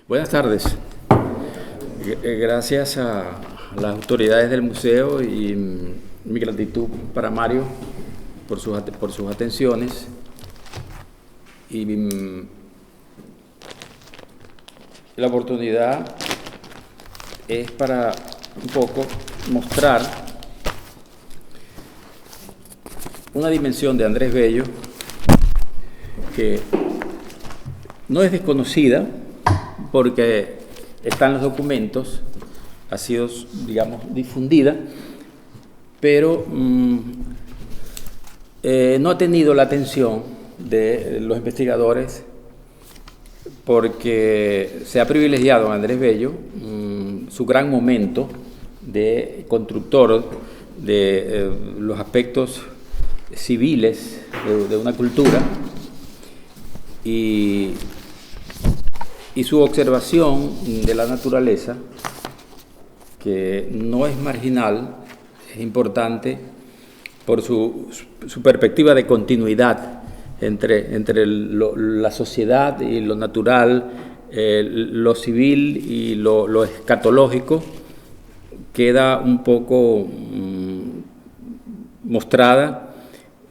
Buenas tardes. Gracias a las autoridades del museo y mi gratitud para Mario por sus atenciones. Y la oportunidad es para un poco mostrar una dimensión de Andrés Bello que no es desconocida, porque está en los documentos, ha sido, digamos, difundida, pero no ha tenido la atención de los investigadores porque se ha privilegiado a Andrés Bello su gran momento de constructor de los aspectos civiles de una cultura y su observación de la naturaleza, que no es marginal, es importante por su perspectiva de continuidad entre la sociedad y lo natural, lo civil y lo escatológico, queda un poco mostrada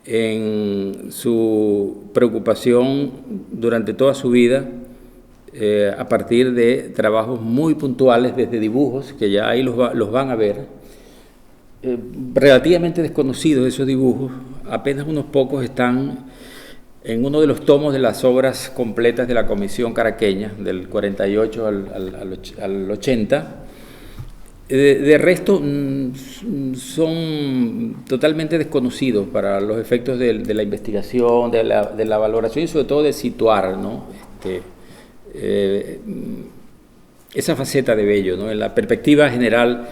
en su preocupación durante toda su vida, a partir de trabajos muy puntuales, desde dibujos, que ya ahí los van a ver, relativamente desconocidos esos dibujos, apenas unos pocos están en uno de los tomos de las obras completas de la Comisión Caraqueña, del 48 al 80. De resto, son totalmente desconocidos para los efectos de la investigación, de la valoración y sobre todo de situar, ¿no? Esa faceta de Bello, ¿no? En la perspectiva general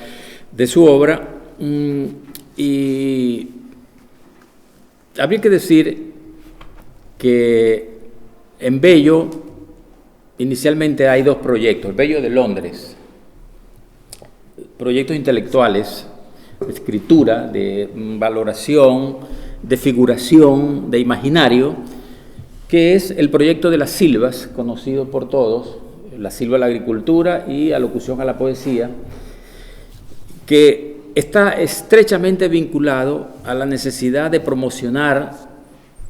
de su obra. Y habría que decir que en Bello inicialmente hay dos proyectos: el Bello de Londres, proyectos intelectuales, de escritura, de valoración, de figuración, de imaginario, que es el proyecto de las silvas, conocido por todos, la silva a la agricultura y alocución a la poesía, que está estrechamente vinculado a la necesidad de promocionar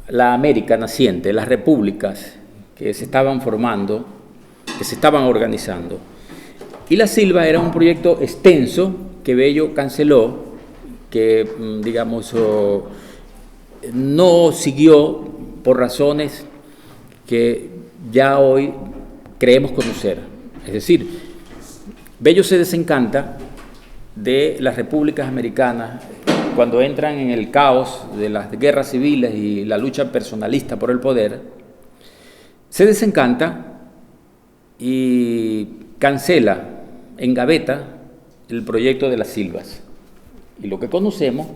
la América naciente, las repúblicas que se estaban formando, que se estaban organizando. Y la silva era un proyecto extenso que Bello canceló, que, digamos, no siguió por razones que ya hoy creemos conocer. Es decir, Bello se desencanta de las repúblicas americanas cuando entran en el caos de las guerras civiles y la lucha personalista por el poder. Se desencanta y cancela, engaveta el proyecto de las silvas. Y lo que conocemos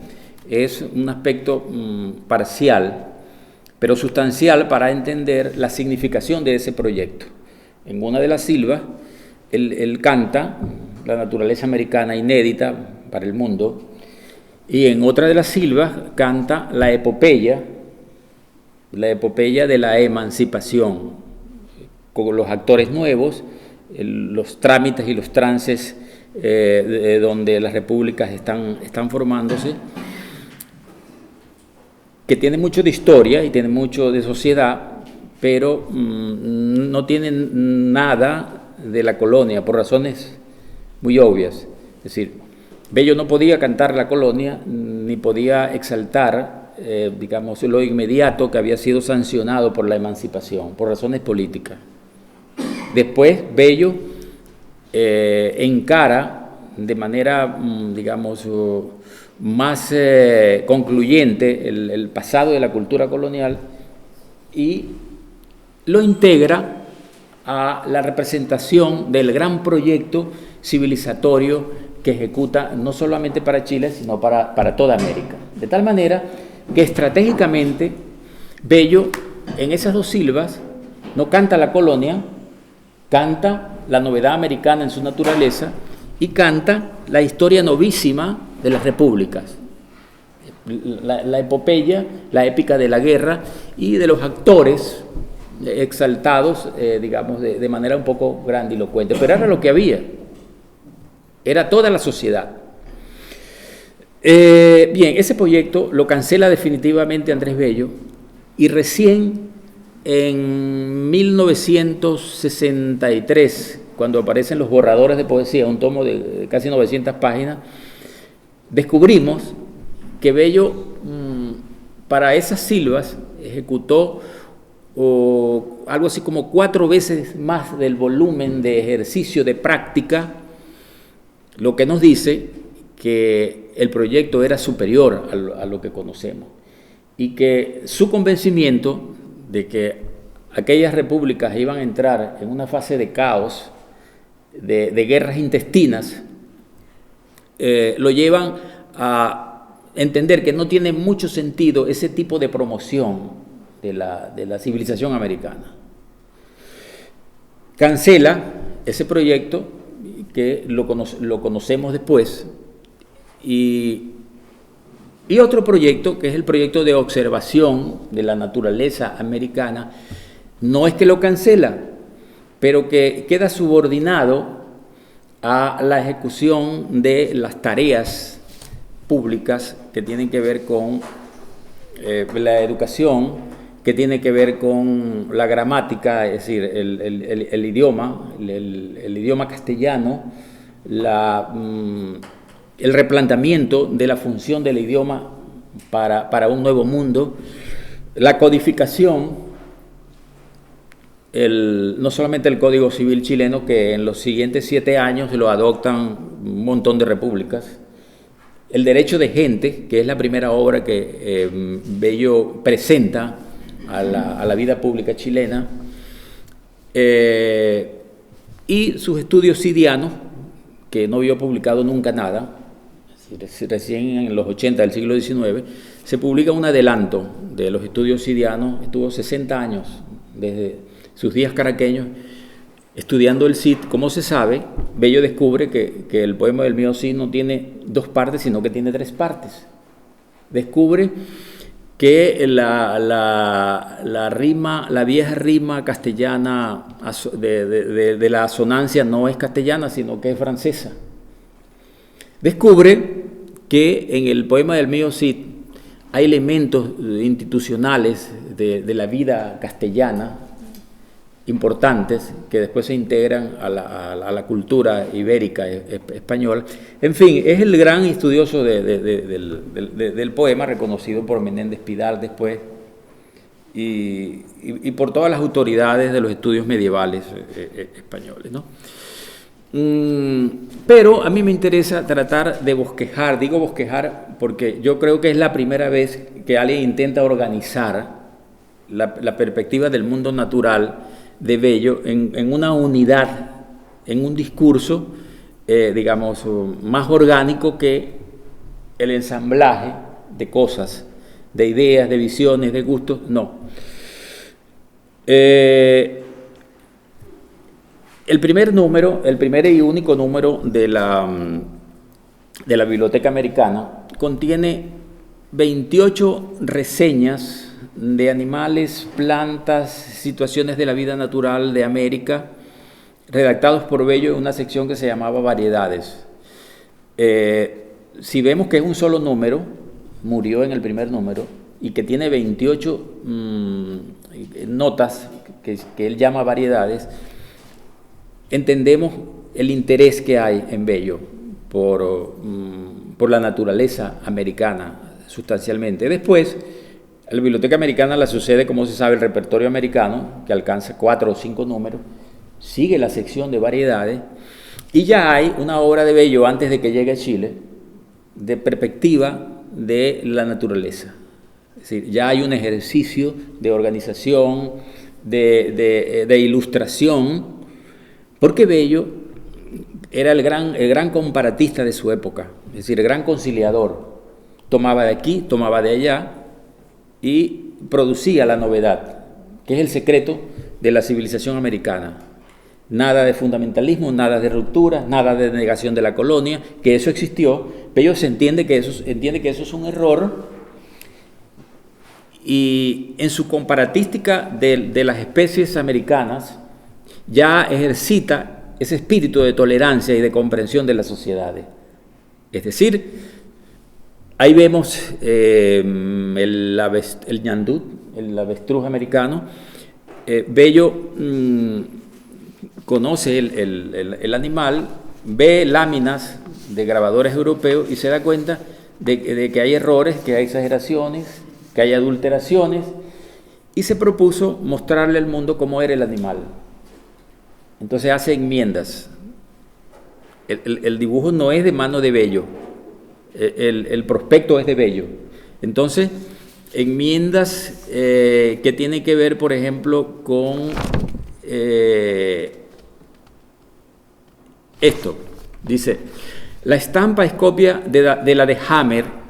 es un aspecto parcial, pero sustancial para entender la significación de ese proyecto. En una de las silvas, él canta la naturaleza americana inédita para el mundo, y en otra de las silvas canta la epopeya de la emancipación, con los actores nuevos, los trámites y los trances donde las repúblicas están formándose, que tiene mucho de historia y tiene mucho de sociedad, pero no tiene nada de la colonia, por razones muy obvias. Es decir, Bello no podía cantar la colonia, ni podía exaltar, digamos, lo inmediato que había sido sancionado por la emancipación, por razones políticas. Después, Bello encara de manera, digamos, más concluyente el pasado de la cultura colonial y lo integra a la representación del gran proyecto civilizatorio que ejecuta no solamente para Chile, sino para toda América. De tal manera que estratégicamente Bello, en esas dos silvas, no canta la colonia, canta la novedad americana en su naturaleza y canta la historia novísima de las repúblicas, la epopeya, la épica de la guerra y de los actores exaltados, digamos, de manera un poco grandilocuente, pero era lo que había, era toda la sociedad. Bien, ese proyecto lo cancela definitivamente Andrés Bello y recién en 1963, cuando aparecen los borradores de poesía, un tomo de casi 900 páginas, descubrimos que Bello para esas silvas ejecutó algo así como 4 veces más del volumen de ejercicio de práctica, lo que nos dice que el proyecto era superior a lo que conocemos y que su convencimiento de que aquellas repúblicas iban a entrar en una fase de caos, de guerras intestinas, lo llevan a entender que no tiene mucho sentido ese tipo de promoción de la civilización americana. Cancela ese proyecto que lo conocemos después y otro proyecto que es el proyecto de observación de la naturaleza americana, no es que lo cancela, pero que queda subordinado a la ejecución de las tareas públicas que tienen que ver con la educación, que tiene que ver con la gramática, es decir, el idioma, el idioma castellano, el replanteamiento de la función del idioma para un nuevo mundo, la codificación, no solamente el Código Civil chileno, que en los siguientes 7 años lo adoptan un montón de repúblicas, el derecho de gente, que es la primera obra que Bello presenta a la vida pública chilena, y sus estudios sidianos, que no vio publicado nunca nada. Recién en los 80 del siglo XIX se publica un adelanto de los estudios sidianos. Estuvo 60 años desde sus días caraqueños estudiando el Cid. Como se sabe, Bello descubre que el poema del Mío Cid no tiene 2 partes, sino que tiene 3 partes. Descubre que la vieja rima castellana de la asonancia no es castellana, sino que es francesa. Descubre que en el poema del Mío Cid hay elementos institucionales de la vida castellana importantes que después se integran a la cultura ibérica española. En fin, es el gran estudioso del poema, reconocido por Menéndez Pidal después y por todas las autoridades de los estudios medievales españoles, ¿no? Pero a mí me interesa tratar de bosquejar, digo bosquejar porque yo creo que es la primera vez que alguien intenta organizar la perspectiva del mundo natural de Bello en una unidad, en un discurso, digamos, más orgánico que el ensamblaje de cosas, de ideas, de visiones, de gustos, no. El primer y único número de la Biblioteca Americana contiene 28 reseñas de animales, plantas, situaciones de la vida natural de América, redactados por Bello en una sección que se llamaba Variedades. Si vemos que es un solo número, murió en el primer número, y que tiene 28 notas que él llama Variedades, entendemos el interés que hay en Bello por la naturaleza americana sustancialmente. Después, a la Biblioteca Americana le sucede, como se sabe, el repertorio americano, que alcanza 4 o 5 números, sigue la sección de Variedades, y ya hay una obra de Bello antes de que llegue a Chile, de perspectiva de la naturaleza. Es decir, ya hay un ejercicio de organización, de ilustración, porque Bello era el gran comparatista de su época, es decir, el gran conciliador. Tomaba de aquí, tomaba de allá y producía la novedad, que es el secreto de la civilización americana. Nada de fundamentalismo, nada de ruptura, nada de negación de la colonia, que eso existió. Bello entiende que eso es un error, y en su comparatística de las especies americanas ya ejercita ese espíritu de tolerancia y de comprensión de las sociedades. Es decir, ahí vemos el ñandú, el avestruz americano. Bello conoce el animal, ve láminas de grabadores europeos y se da cuenta de que hay errores, que hay exageraciones, que hay adulteraciones, y se propuso mostrarle al mundo cómo era el animal. Entonces hace enmiendas. El dibujo no es de mano de Bello, el prospecto es de Bello. Entonces, enmiendas que tienen que ver, por ejemplo, con esto. Dice, la estampa es copia de la de Hammer,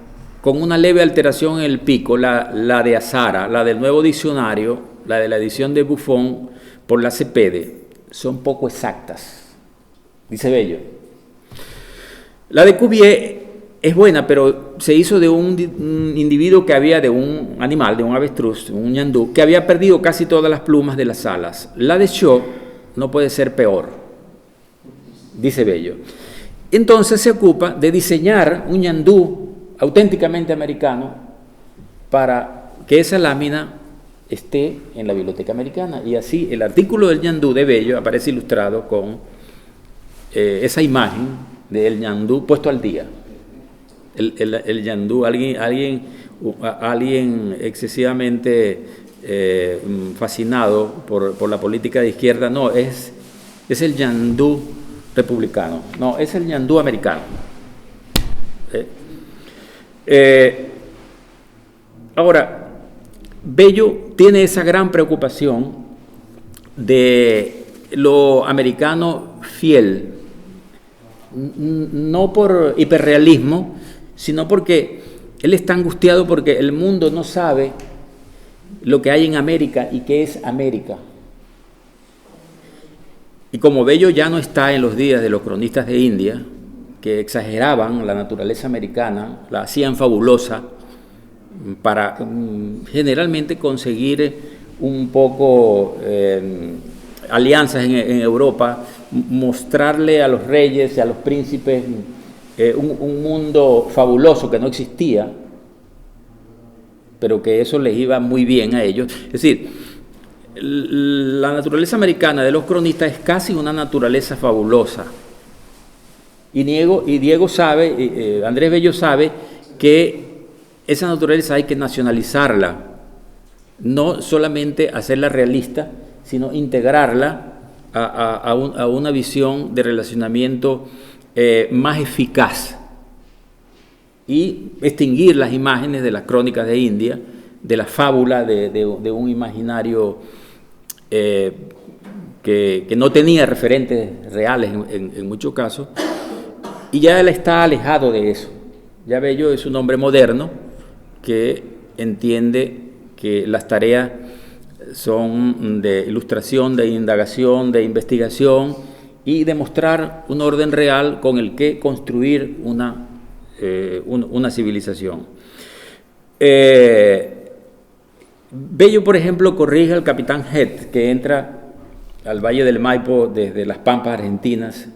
con una leve alteración en el pico, la de Azara, la del nuevo diccionario, la de la edición de Buffon por la Cepede, son poco exactas, dice Bello. La de Cuvier es buena, pero se hizo de un individuo que había, de un animal, de un avestruz, un ñandú, que había perdido casi todas las plumas de las alas. La de Shaw no puede ser peor, dice Bello. Entonces se ocupa de diseñar un ñandú auténticamente americano para que esa lámina esté en la Biblioteca Americana, y así el artículo del ñandú de Bello aparece ilustrado con esa imagen del ñandú puesto al día. El ñandú, alguien excesivamente fascinado por la política de izquierda, no, es el ñandú republicano, no, es el ñandú americano. Ahora, Bello tiene esa gran preocupación de lo americano fiel, no por hiperrealismo, sino porque él está angustiado porque el mundo no sabe lo que hay en América y qué es América. Y como Bello ya no está en los días de los cronistas de India, que exageraban la naturaleza americana, la hacían fabulosa para generalmente conseguir un poco alianzas en Europa, mostrarle a los reyes y a los príncipes un mundo fabuloso que no existía, pero que eso les iba muy bien a ellos. Es decir, la naturaleza americana de los cronistas es casi una naturaleza fabulosa. Y Diego sabe, Andrés Bello sabe que esa naturaleza hay que nacionalizarla, no solamente hacerla realista, sino integrarla a una visión de relacionamiento más eficaz y extinguir las imágenes de las crónicas de India, de la fábula de un imaginario que no tenía referentes reales en muchos casos. Y ya él está alejado de eso. Ya Bello es un hombre moderno que entiende que las tareas son de ilustración, de indagación, de investigación y de mostrar un orden real con el que construir una civilización. Bello, por ejemplo, corrige al capitán Head, que entra al Valle del Maipo desde las Pampas argentinas.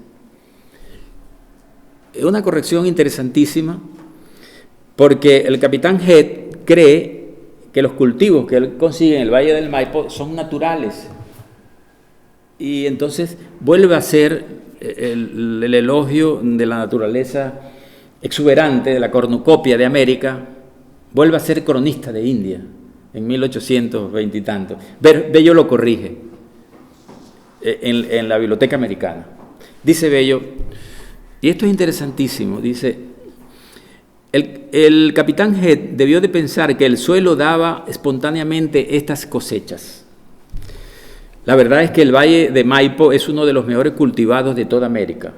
Es una corrección interesantísima, porque el capitán Head cree que los cultivos que él consigue en el Valle del Maipo son naturales, y entonces vuelve a hacer el elogio de la naturaleza exuberante, de la cornucopia de América, vuelve a ser cronista de India en 1820 y tanto. Bello lo corrige en la Biblioteca Americana. Dice Bello, y esto es interesantísimo, dice, el capitán Head debió de pensar que el suelo daba espontáneamente estas cosechas. La verdad es que el Valle de Maipo es uno de los mejores cultivados de toda América.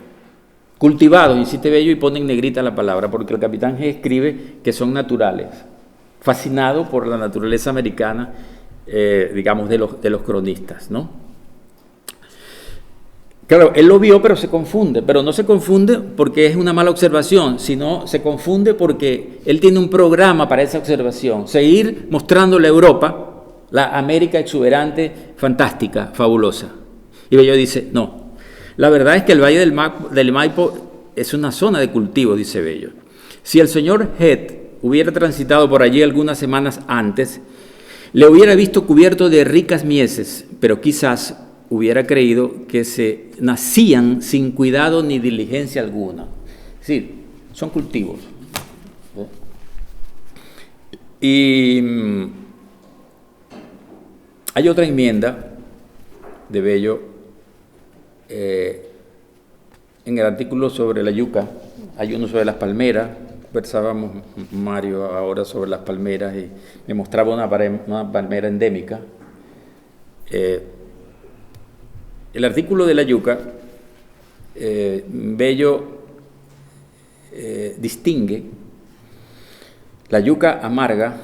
Cultivados, insiste Bello, y pone en negrita la palabra, porque el capitán Head escribe que son naturales, fascinado por la naturaleza americana, digamos, de los cronistas, ¿no? Claro, él lo vio, pero se confunde. Pero no se confunde porque es una mala observación, sino se confunde porque él tiene un programa para esa observación. Seguir mostrándole a Europa la América exuberante, fantástica, fabulosa. Y Bello dice, no. La verdad es que el Valle del Maipo es una zona de cultivo, dice Bello. Si el señor Head hubiera transitado por allí algunas semanas antes, le hubiera visto cubierto de ricas mieses, pero quizás hubiera creído que se nacían sin cuidado ni diligencia alguna. Es decir, son cultivos. Y hay otra enmienda de Bello en el artículo sobre la yuca, hay uno sobre las palmeras. Conversábamos, Mario, ahora sobre las palmeras y me mostraba una palmera endémica. El artículo de la yuca, Bello distingue la yuca amarga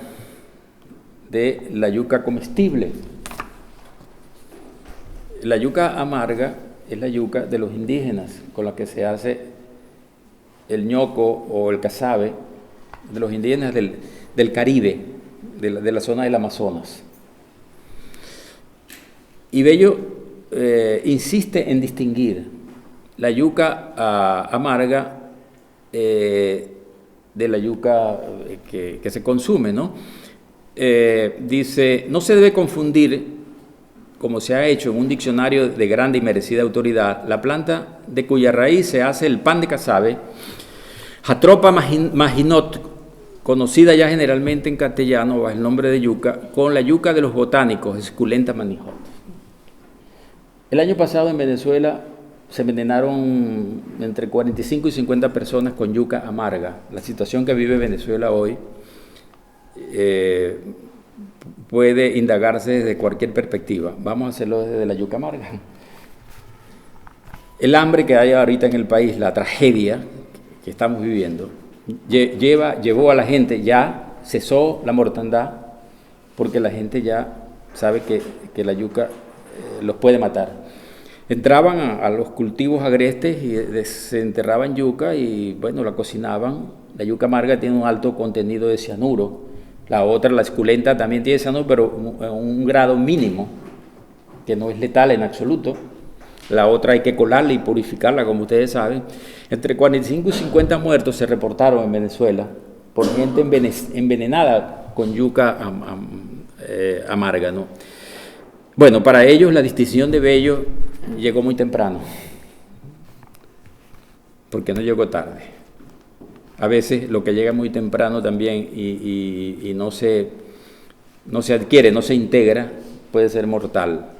de la yuca comestible. La yuca amarga es la yuca de los indígenas, con la que se hace el ñoco o el casabe, de los indígenas del Caribe, de la zona del Amazonas. Y Bello insiste en distinguir la yuca amarga de la yuca que se consume, ¿no? Dice, no se debe confundir, como se ha hecho en un diccionario de grande y merecida autoridad, la planta de cuya raíz se hace el pan de casabe, Jatropha maginot, conocida ya generalmente en castellano bajo el nombre de yuca, con la yuca de los botánicos, Esculenta manihot. El año pasado en Venezuela se envenenaron entre 45 y 50 personas con yuca amarga. La situación que vive Venezuela hoy puede indagarse desde cualquier perspectiva. Vamos a hacerlo desde la yuca amarga. El hambre que hay ahorita en el país, la tragedia que estamos viviendo, llevó a la gente, ya cesó la mortandad, porque la gente ya sabe que la yuca los puede matar. Entraban a los cultivos agrestes y desenterraban yuca y, bueno, la cocinaban. La yuca amarga tiene un alto contenido de cianuro. La otra, la esculenta, también tiene cianuro, pero en un grado mínimo, que no es letal en absoluto. La otra hay que colarla y purificarla, como ustedes saben. Entre 45 y 50 muertos se reportaron en Venezuela por gente envenenada con yuca amarga, ¿no? Bueno, para ellos la distinción de Bello llegó muy temprano, porque no llegó tarde. A veces lo que llega muy temprano también y no se adquiere, no se integra, puede ser mortal.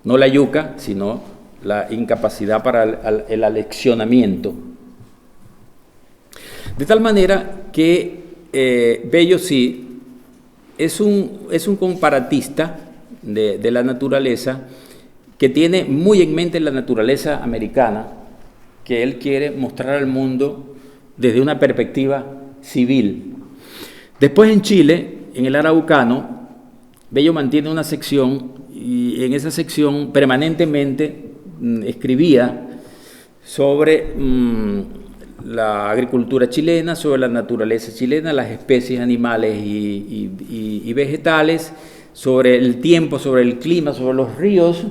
No la yuca, sino la incapacidad para el aleccionamiento. De tal manera que Bello sí es un comparatista de la naturaleza que tiene muy en mente la naturaleza americana, que él quiere mostrar al mundo desde una perspectiva civil. Después en Chile, en el Araucano, Bello mantiene una sección y en esa sección permanentemente escribía sobre la agricultura chilena, sobre la naturaleza chilena, las especies animales y vegetales, sobre el tiempo, sobre el clima, sobre los ríos.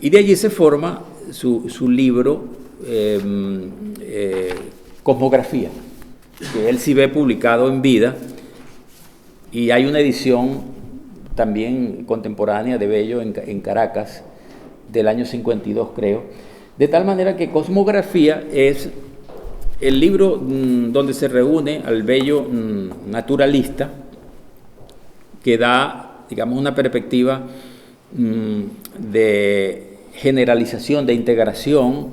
Y de allí se forma su libro Cosmografía, que él sí ve publicado en vida, y hay una edición también contemporánea de Bello en Caracas, del año 52 creo, de tal manera que Cosmografía es el libro donde se reúne al Bello naturalista, que da, digamos, una perspectiva de generalización, de integración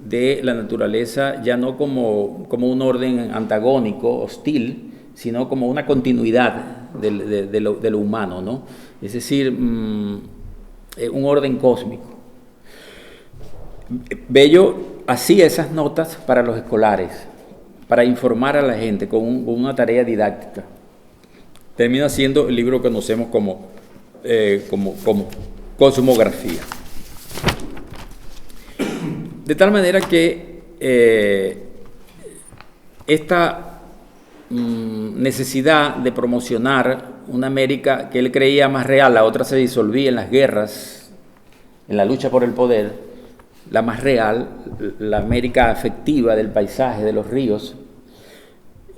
de la naturaleza, ya no como un orden antagónico, hostil, sino como una continuidad de lo humano, ¿no? Es decir, un orden cósmico. Bello hacía esas notas para los escolares, para informar a la gente con una tarea didáctica. Termina siendo el libro que conocemos como Cosmografía. De tal manera que esta necesidad de promocionar una América que él creía más real, la otra se disolvía en las guerras, en la lucha por el poder, la más real, la América afectiva del paisaje, de los ríos,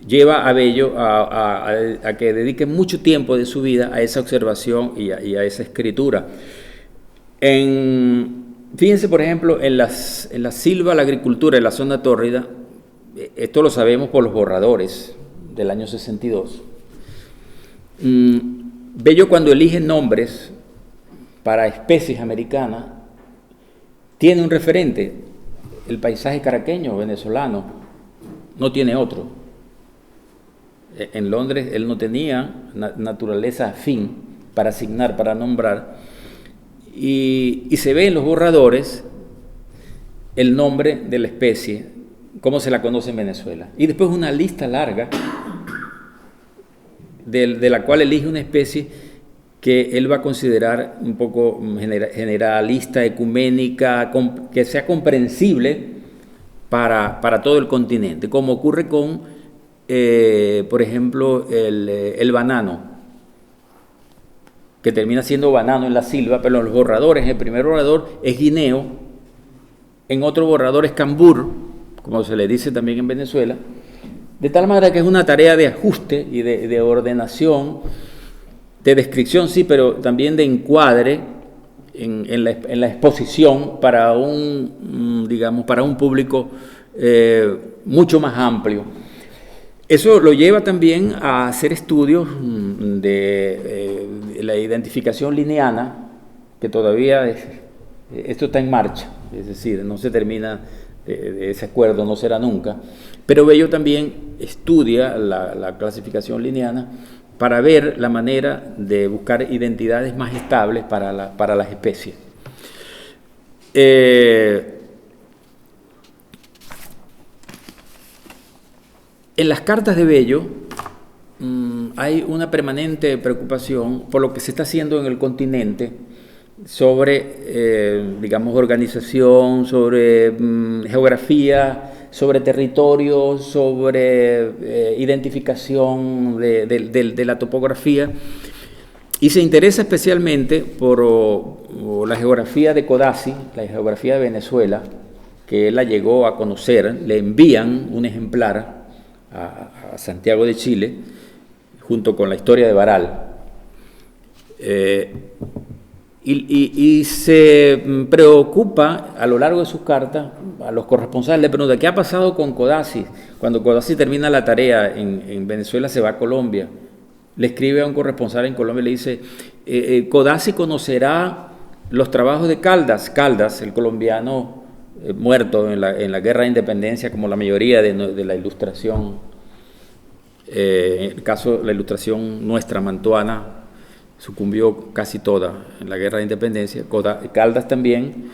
lleva a Bello a que dedique mucho tiempo de su vida a esa observación y a esa escritura. Fíjense, por ejemplo, en la silva, la agricultura, en la zona tórrida, esto lo sabemos por los borradores del año 62. Bello, cuando elige nombres para especies americanas, tiene un referente, el paisaje caraqueño venezolano, no tiene otro. En Londres él no tenía naturaleza afín para asignar, para nombrar, y se ve en los borradores el nombre de la especie, cómo se la conoce en Venezuela. Y después una lista larga de la cual elige una especie que él va a considerar un poco generalista, ecuménica, que sea comprensible para todo el continente, como ocurre con, por ejemplo, el banano, que termina siendo banano en la silva, pero en los borradores, el primer borrador es guineo, en otro borrador es cambur, como se le dice también en Venezuela, de tal manera que es una tarea de ajuste y de ordenación, de descripción, sí, pero también de encuadre en la exposición para un público mucho más amplio. Eso lo lleva también a hacer estudios de la identificación linneana, que todavía esto está en marcha, es decir, no se termina de ese acuerdo, no será nunca, pero Bello también estudia la clasificación linneana para ver la manera de buscar identidades más estables para las especies. En las cartas de Bello hay una permanente preocupación por lo que se está haciendo en el continente sobre, organización, sobre geografía, sobre territorio, sobre identificación de la topografía, y se interesa especialmente por la geografía de Codazzi, la geografía de Venezuela, que él la llegó a conocer. Le envían un ejemplar a Santiago de Chile, junto con la historia de Baral. Y se preocupa a lo largo de sus cartas, a los corresponsales le pregunta, ¿qué ha pasado con Codazzi? Cuando Codazzi termina la tarea en Venezuela, se va a Colombia. Le escribe a un corresponsal en Colombia y le dice, Codazzi conocerá los trabajos de Caldas, el colombiano muerto en la guerra de independencia, como la mayoría de la ilustración, en el caso de la ilustración nuestra, mantuana, sucumbió casi toda en la guerra de independencia. Caldas también.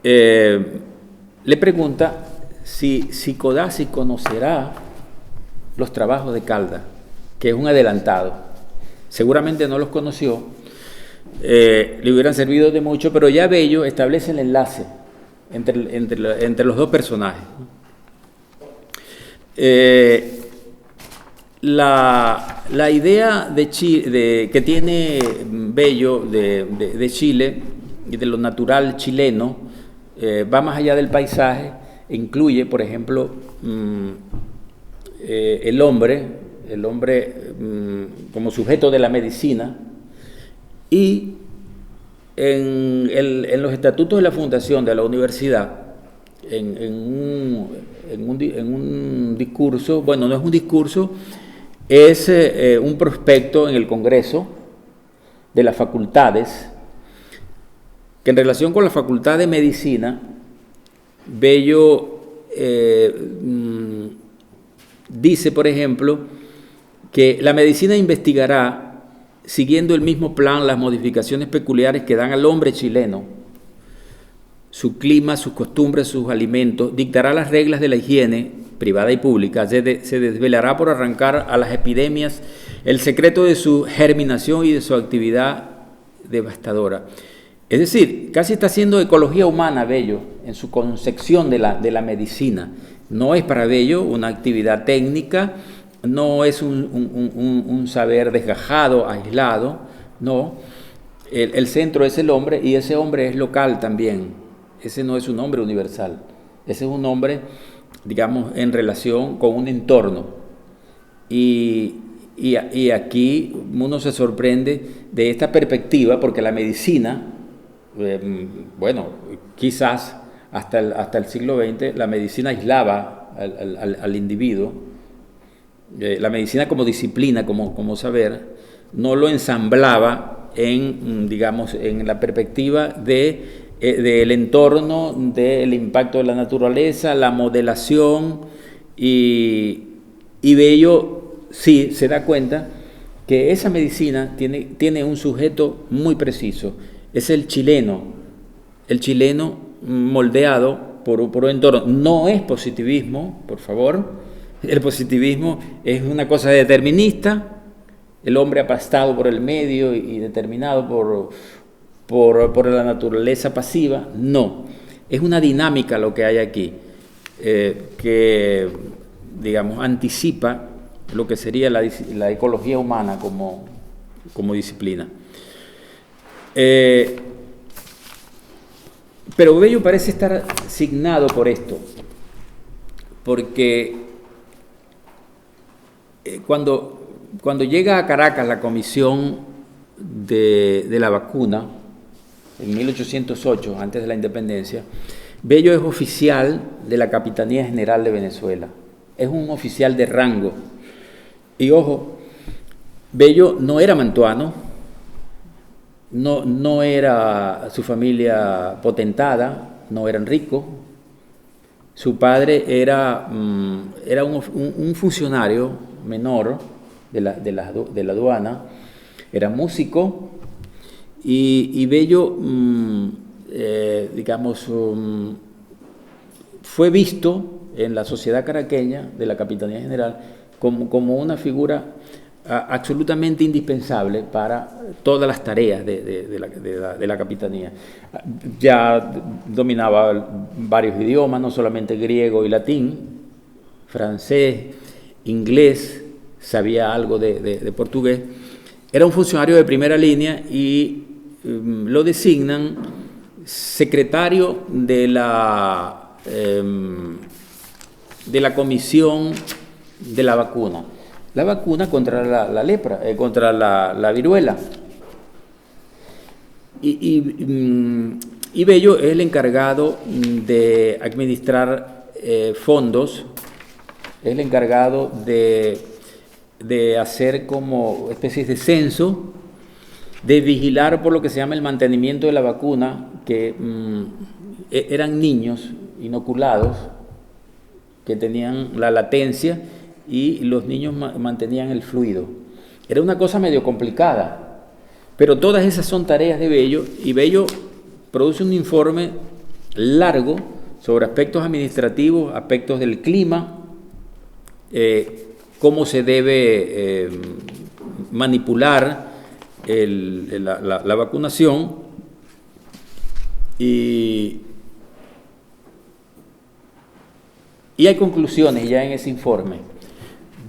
Le pregunta si Codazzi conocerá los trabajos de Caldas, que es un adelantado. Seguramente no los conoció, le hubieran servido de mucho, pero ya Bello establece el enlace entre los dos personajes. La idea que tiene Bello de Chile y de lo natural chileno va más allá del paisaje e incluye, por ejemplo, el hombre como sujeto de la medicina, y en los estatutos de la fundación de la universidad, en un discurso, bueno, no es un discurso, es un prospecto en el Congreso de las facultades, que en relación con la Facultad de Medicina, Bello dice, por ejemplo, que la medicina investigará, siguiendo el mismo plan, las modificaciones peculiares que dan al hombre chileno, su clima, sus costumbres, sus alimentos, dictará las reglas de la higiene privada y pública, se desvelará por arrancar a las epidemias el secreto de su germinación y de su actividad devastadora. Es decir, casi está haciendo ecología humana Bello en su concepción de la medicina. No es para Bello una actividad técnica, no es un saber desgajado, aislado, no. El centro es el hombre y ese hombre es local también. Ese no es un hombre universal. Ese es un hombre, digamos, en relación con un entorno. Y aquí uno se sorprende de esta perspectiva porque la medicina, bueno, quizás hasta el siglo XX la medicina aislaba al individuo. La medicina como disciplina, como saber, no lo ensamblaba digamos, en la perspectiva del entorno, del impacto de la naturaleza, la modelación, y Bello sí se da cuenta que esa medicina tiene un sujeto muy preciso, es el chileno moldeado por un entorno. No es positivismo, por favor. El positivismo es una cosa determinista, el hombre aplastado por el medio y determinado por la naturaleza pasiva. No, es una dinámica lo que hay aquí, que, digamos, anticipa lo que sería la ecología humana como disciplina. Pero Bello parece estar signado por esto, porque cuando llega a Caracas la comisión de la vacuna, en 1808, antes de la independencia, Bello es oficial de la Capitanía General de Venezuela, es un oficial de rango. Y ojo, Bello no era mantuano, no era su familia potentada, no eran ricos. Su padre era un funcionario menor de la aduana, era músico, y Bello, digamos, fue visto en la sociedad caraqueña de la Capitanía General como una figura absolutamente indispensable para todas las tareas de la capitanía. Ya dominaba varios idiomas, no solamente griego y latín, francés, inglés, sabía algo de portugués. Era un funcionario de primera línea y lo designan secretario de la comisión de la vacuna. La vacuna contra la lepra, contra la viruela. Y Bello es el encargado de administrar fondos, es el encargado de hacer como especies de censo, de vigilar por lo que se llama el mantenimiento de la vacuna, que eran niños inoculados que tenían la latencia y los niños mantenían el fluido. Era una cosa medio complicada, pero todas esas son tareas de Bello, y Bello produce un informe largo sobre aspectos administrativos, aspectos del clima, cómo se debe manipular la vacunación, y hay conclusiones ya en ese informe.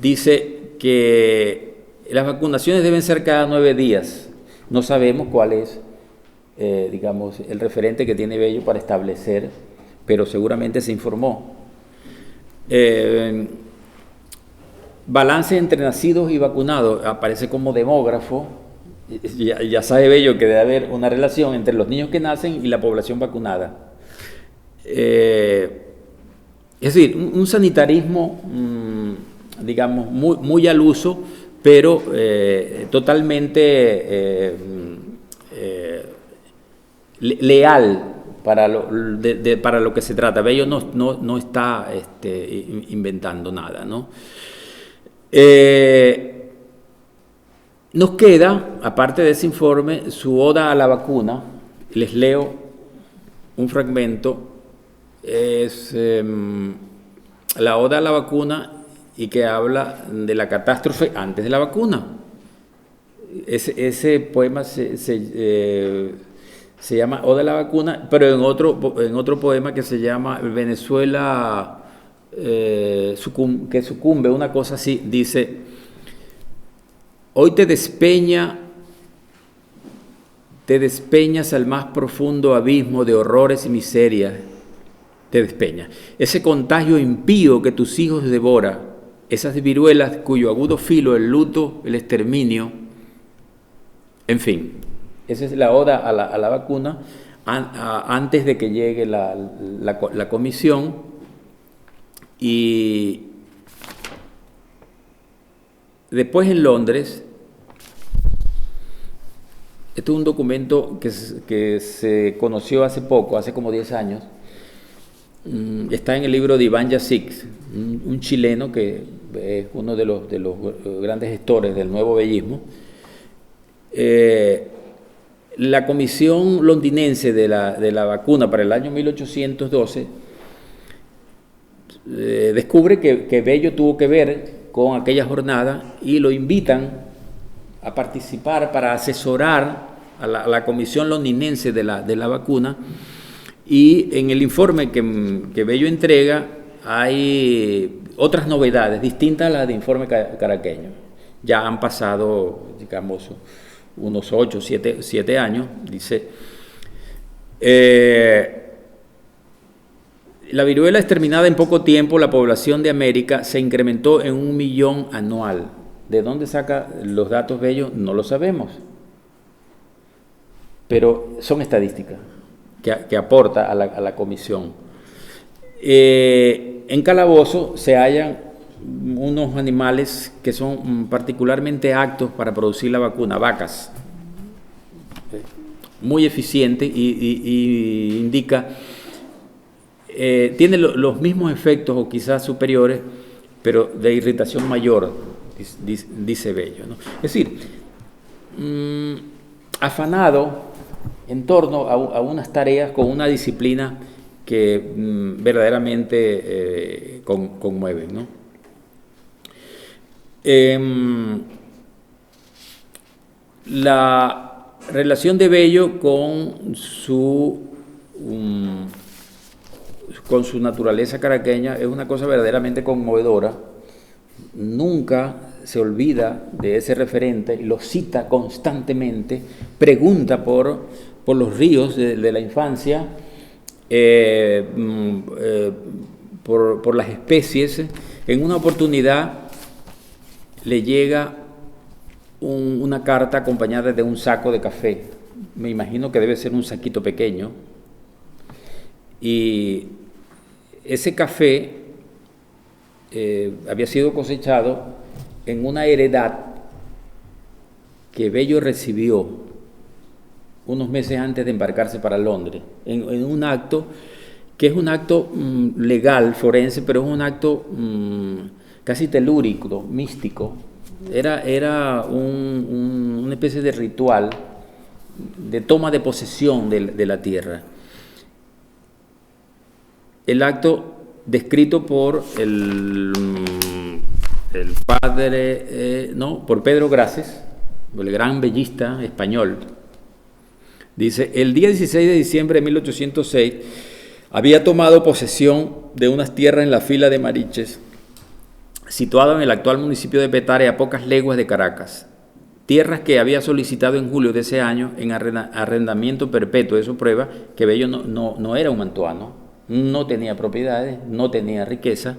Dice que las vacunaciones deben ser cada 9 días. No sabemos cuál es, digamos, el referente que tiene Bello para establecer, pero seguramente se informó. Balance entre nacidos y vacunados, aparece como demógrafo. Ya sabe Bello que debe haber una relación entre los niños que nacen y la población vacunada. Es decir, un sanitarismo, digamos, muy al uso, pero totalmente leal para lo que se trata. Bello no está inventando nada, ¿no? Nos queda, aparte de ese informe, su oda a la vacuna. Les leo un fragmento. Es la oda a la vacuna, y que habla de la catástrofe antes de la vacuna. Ese poema se Se llama Oda a la vacuna, pero en otro poema que se llama Venezuela que sucumbe, una cosa así, dice: hoy te despeñas al más profundo abismo de horrores y miserias, te despeñas. Ese contagio impío que tus hijos devora, esas viruelas cuyo agudo filo, el luto, el exterminio, en fin. Esa es la oda a la vacuna antes de que llegue la comisión. Y después en Londres, este es un documento que se conoció hace poco, hace como 10 años, está en el libro de Iván Yazic, un chileno que es uno de los grandes gestores del nuevo bellismo. La comisión londinense de la vacuna para el año 1812 descubre que Bello tuvo que ver con aquella jornada y lo invitan a participar para asesorar a la comisión londinense de la vacuna, y en el informe que Bello entrega hay otras novedades distintas a las del informe caraqueño. Ya han pasado, digamos, unos 8, 7 años, dice. La viruela exterminada en poco tiempo, la población de América se incrementó en 1 millón anual. ¿De dónde saca los datos Bello? No lo sabemos. Pero son estadísticas que aporta a la comisión. En Calabozo se hallan unos animales que son particularmente aptos para producir la vacuna, vacas. Muy eficiente y indica... tiene los mismos efectos o quizás superiores, pero de irritación mayor, dice Bello, ¿no? Es decir, afanado en torno a unas tareas con una disciplina que verdaderamente conmueven, ¿no? La relación de Bello con su naturaleza caraqueña es una cosa verdaderamente conmovedora. Nunca se olvida de ese referente, lo cita constantemente, pregunta por los ríos de la infancia, por las especies. En una oportunidad le llega una carta acompañada de un saco de café. Me imagino que debe ser un saquito pequeño. Y ese café había sido cosechado en una heredad que Bello recibió unos meses antes de embarcarse para Londres, en un acto que es un acto legal, forense, pero es un acto casi telúrico, místico. Era una especie de ritual de toma de posesión de la tierra. El acto descrito por el padre, por Pedro Grases, el gran bellista español. Dice: el día 16 de diciembre de 1806 había tomado posesión de unas tierras en la Fila de Mariches, situado en el actual municipio de Petare, a pocas leguas de Caracas. Tierras que había solicitado en julio de ese año en arrendamiento perpetuo. Eso prueba que Bello no era un mantuano, no tenía propiedades, no tenía riqueza,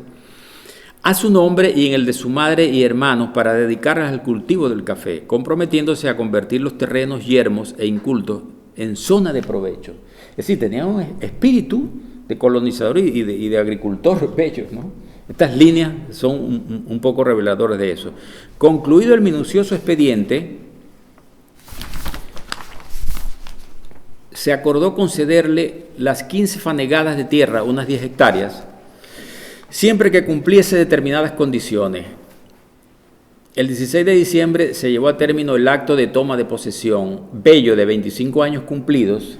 a su nombre y en el de su madre y hermanos, para dedicarlas al cultivo del café, comprometiéndose a convertir los terrenos yermos e incultos en zona de provecho. Es decir, tenía un espíritu de colonizador y de agricultor Bello, ¿no? Estas líneas son un poco reveladoras de eso. Concluido el minucioso expediente, se acordó concederle las 15 fanegadas de tierra, unas 10 hectáreas, siempre que cumpliese determinadas condiciones. El 16 de diciembre se llevó a término el acto de toma de posesión. Bello, de 25 años cumplidos,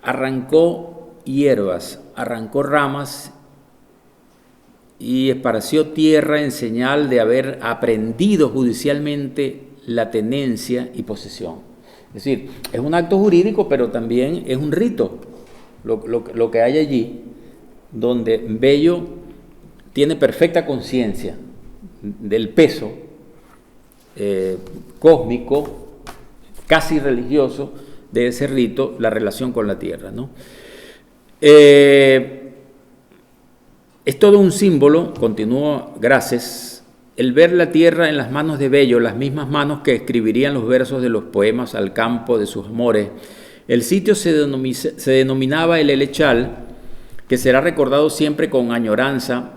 arrancó hierbas, arrancó ramas y esparció tierra en señal de haber aprendido judicialmente la tenencia y posesión. Es decir, es un acto jurídico, pero también es un rito lo que hay allí, donde Bello tiene perfecta conciencia del peso cósmico, casi religioso, de ese rito, la relación con la tierra, ¿no? Es todo un símbolo, continúa Grases, el ver la tierra en las manos de Bello, las mismas manos que escribirían los versos de los poemas al campo de sus amores. El sitio se denominaba el Helechal, que será recordado siempre con añoranza,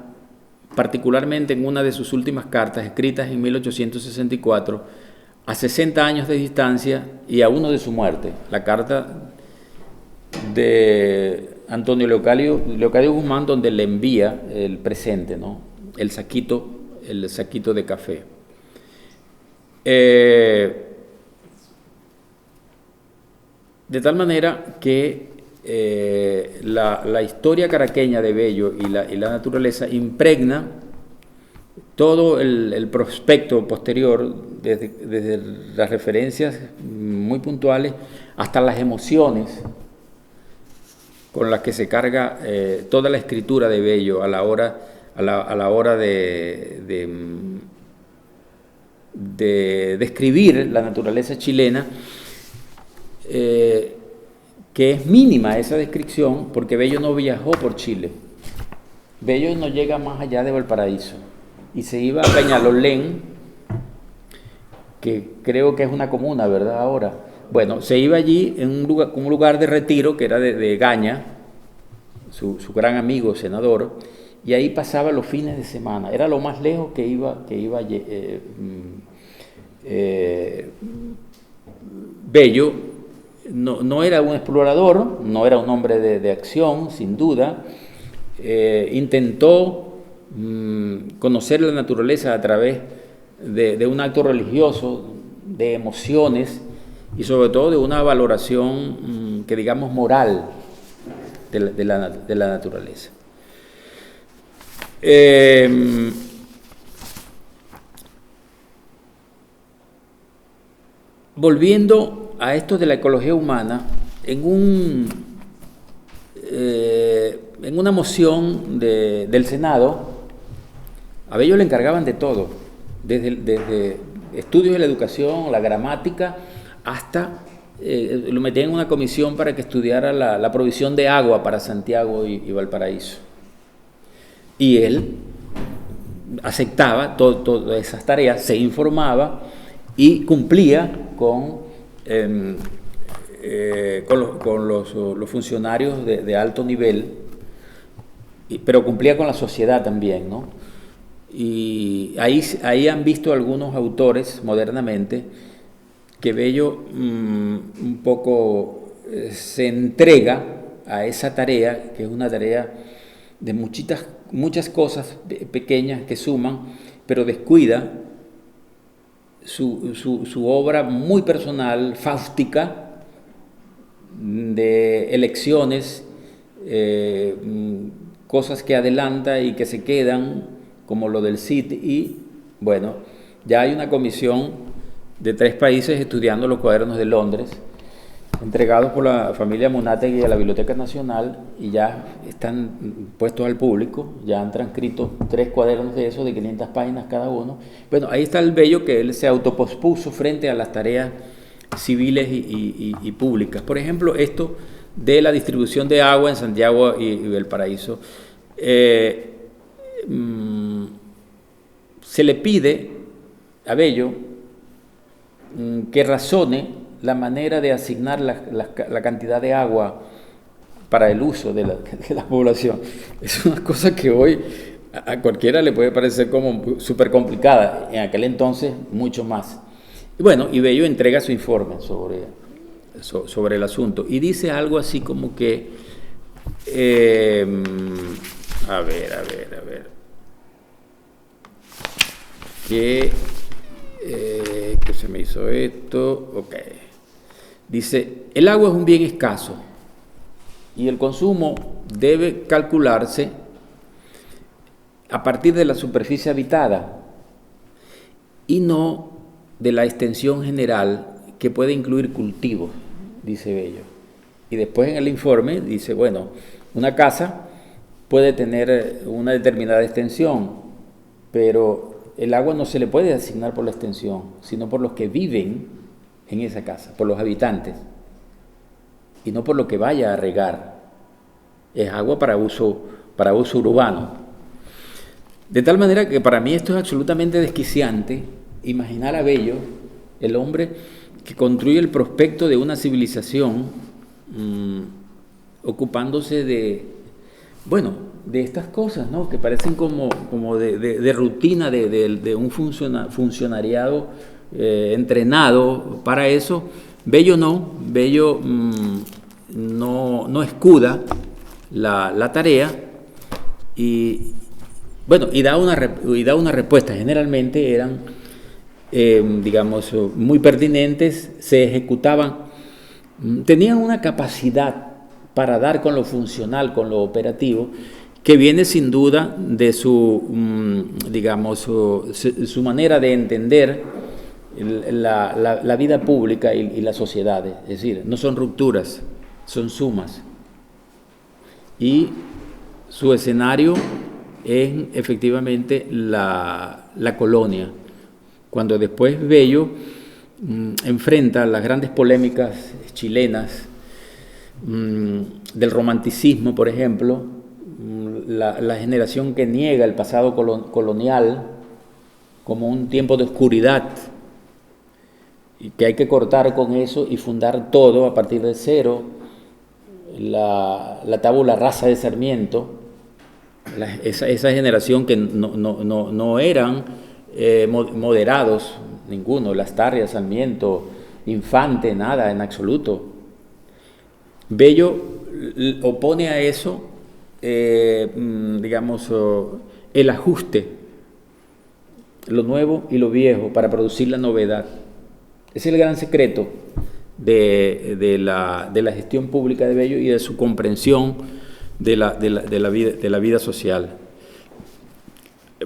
particularmente en una de sus últimas cartas, escritas en 1864, a 60 años de distancia y a uno de su muerte, la carta de Antonio Leocadio Guzmán, donde le envía el presente, ¿no? el saquito de café. De tal manera que la historia caraqueña de Bello y la naturaleza impregna todo el prospecto posterior, desde las referencias muy puntuales hasta las emociones con las que se carga toda la escritura de Bello a la hora de describir la naturaleza chilena, que es mínima esa descripción, porque Bello no viajó por Chile. Bello no llega más allá de Valparaíso y se iba a Peñalolén, que creo que es una comuna, ¿verdad? Ahora, bueno, se iba allí en un lugar de retiro que era de Gaña, su gran amigo senador, y ahí pasaba los fines de semana. Era lo más lejos que iba Bello. No era un explorador, no era un hombre de acción, sin duda. Intentó conocer la naturaleza a través de un acto religioso, de emociones y sobre todo de una valoración que digamos moral de la naturaleza. Volviendo a esto de la ecología humana, en una moción del Senado, a Bello le encargaban de todo, desde estudios de la educación, la gramática, hasta lo metían en una comisión para que estudiara la provisión de agua para Santiago y Valparaíso. Y él aceptaba todas esas tareas, se informaba y cumplía con los funcionarios de alto nivel, pero cumplía con la sociedad también, ¿no? Y ahí han visto algunos autores modernamente que Bello un poco se entrega a esa tarea, que es una tarea de muchas cosas pequeñas que suman, pero descuida su obra muy personal, fáustica, de elecciones, cosas que adelanta y que se quedan, como lo del CID, y bueno, ya hay una comisión de 3 países estudiando los cuadernos de Londres, entregados por la familia Munátegui a la Biblioteca Nacional, y ya están puestos al público, ya han transcrito 3 cuadernos de esos de 500 páginas cada uno. Bueno, ahí está el Bello, que él se autopospuso frente a las tareas civiles y públicas. Por ejemplo, esto de la distribución de agua en Santiago y Valparaíso. Se le pide a Bello que razone la manera de asignar la cantidad de agua para el uso de la población. Es una cosa que hoy a cualquiera le puede parecer como súper complicada, en aquel entonces mucho más. Y bueno, y Bello entrega su informe sobre el asunto y dice algo así como que a ver que se me hizo esto, ok. Dice, el agua es un bien escaso y el consumo debe calcularse a partir de la superficie habitada y no de la extensión general que puede incluir cultivos, dice Bello. Y después en el informe dice, bueno, una casa puede tener una determinada extensión, pero el agua no se le puede asignar por la extensión, sino por los que viven en esa casa, por los habitantes, y no por lo que vaya a regar. Es agua para uso urbano. De tal manera que para mí esto es absolutamente desquiciante, imaginar a Bello, el hombre que construye el prospecto de una civilización, ocupándose de estas cosas, ¿no? Que parecen como de rutina de un funcionariado entrenado para eso. Bello no escuda la tarea y da una respuesta. Generalmente eran, muy pertinentes, se ejecutaban, tenían una capacidad para dar con lo funcional, con lo operativo, que viene sin duda de su manera de entender la vida pública y las sociedades. Es decir, no son rupturas, son sumas. Y su escenario es efectivamente la colonia. Cuando después Bello enfrenta las grandes polémicas chilenas del romanticismo, por ejemplo, la generación que niega el pasado colonial como un tiempo de oscuridad y que hay que cortar con eso y fundar todo a partir de cero, la tabula rasa de Sarmiento, esa generación que no eran moderados, ninguno, Lastarria, Sarmiento, Infante, nada, en absoluto. Bello opone a eso, el ajuste, lo nuevo y lo viejo, para producir la novedad. Ese es el gran secreto de la gestión pública de Bello y de su comprensión de la vida social.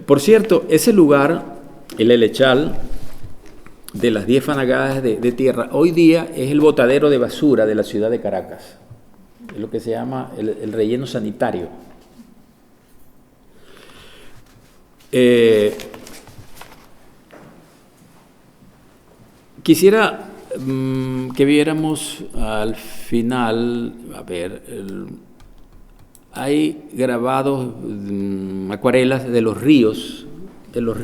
Por cierto, ese lugar, el Helechal, de las 10 fanagadas de tierra, hoy día es el botadero de basura de la ciudad de Caracas. Es lo que se llama el relleno sanitario. Quisiera que viéramos al final, hay grabados acuarelas de los ríos, de los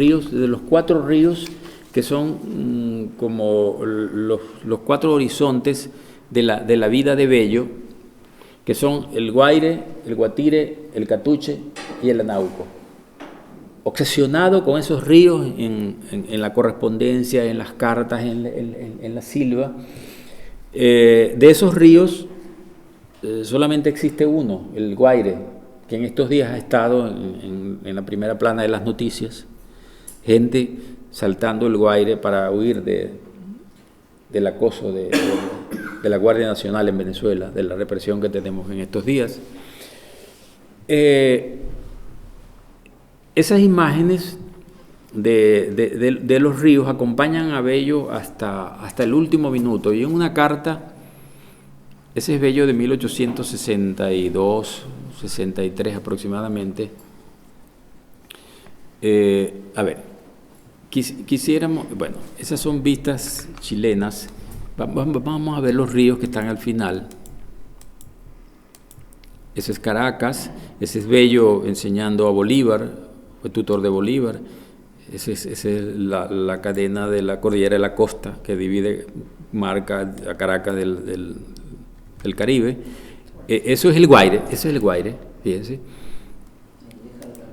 4 ríos que son como los 4 horizontes de la vida de Bello, que son el Guaire, el Guatire, el Catuche y el Anauco. Obsesionado con esos ríos en la correspondencia, en las cartas, en la silva. De esos ríos solamente existe uno, el Guaire, que en estos días ha estado en la primera plana de las noticias. Gente saltando el Guaire para huir del acoso de la Guardia Nacional en Venezuela, de la represión que tenemos en estos días. Esas imágenes de los ríos acompañan a Bello hasta el último minuto, y en una carta, ese es Bello de 1862, 63 aproximadamente. Quisiéramos, esas son vistas chilenas. Vamos a ver los ríos que están al final. Ese es Caracas, ese es Bello enseñando a Bolívar, fue tutor de Bolívar. Esa es la cadena de la cordillera de la costa que marca a Caracas del Caribe. Eso es el Guaire, fíjense.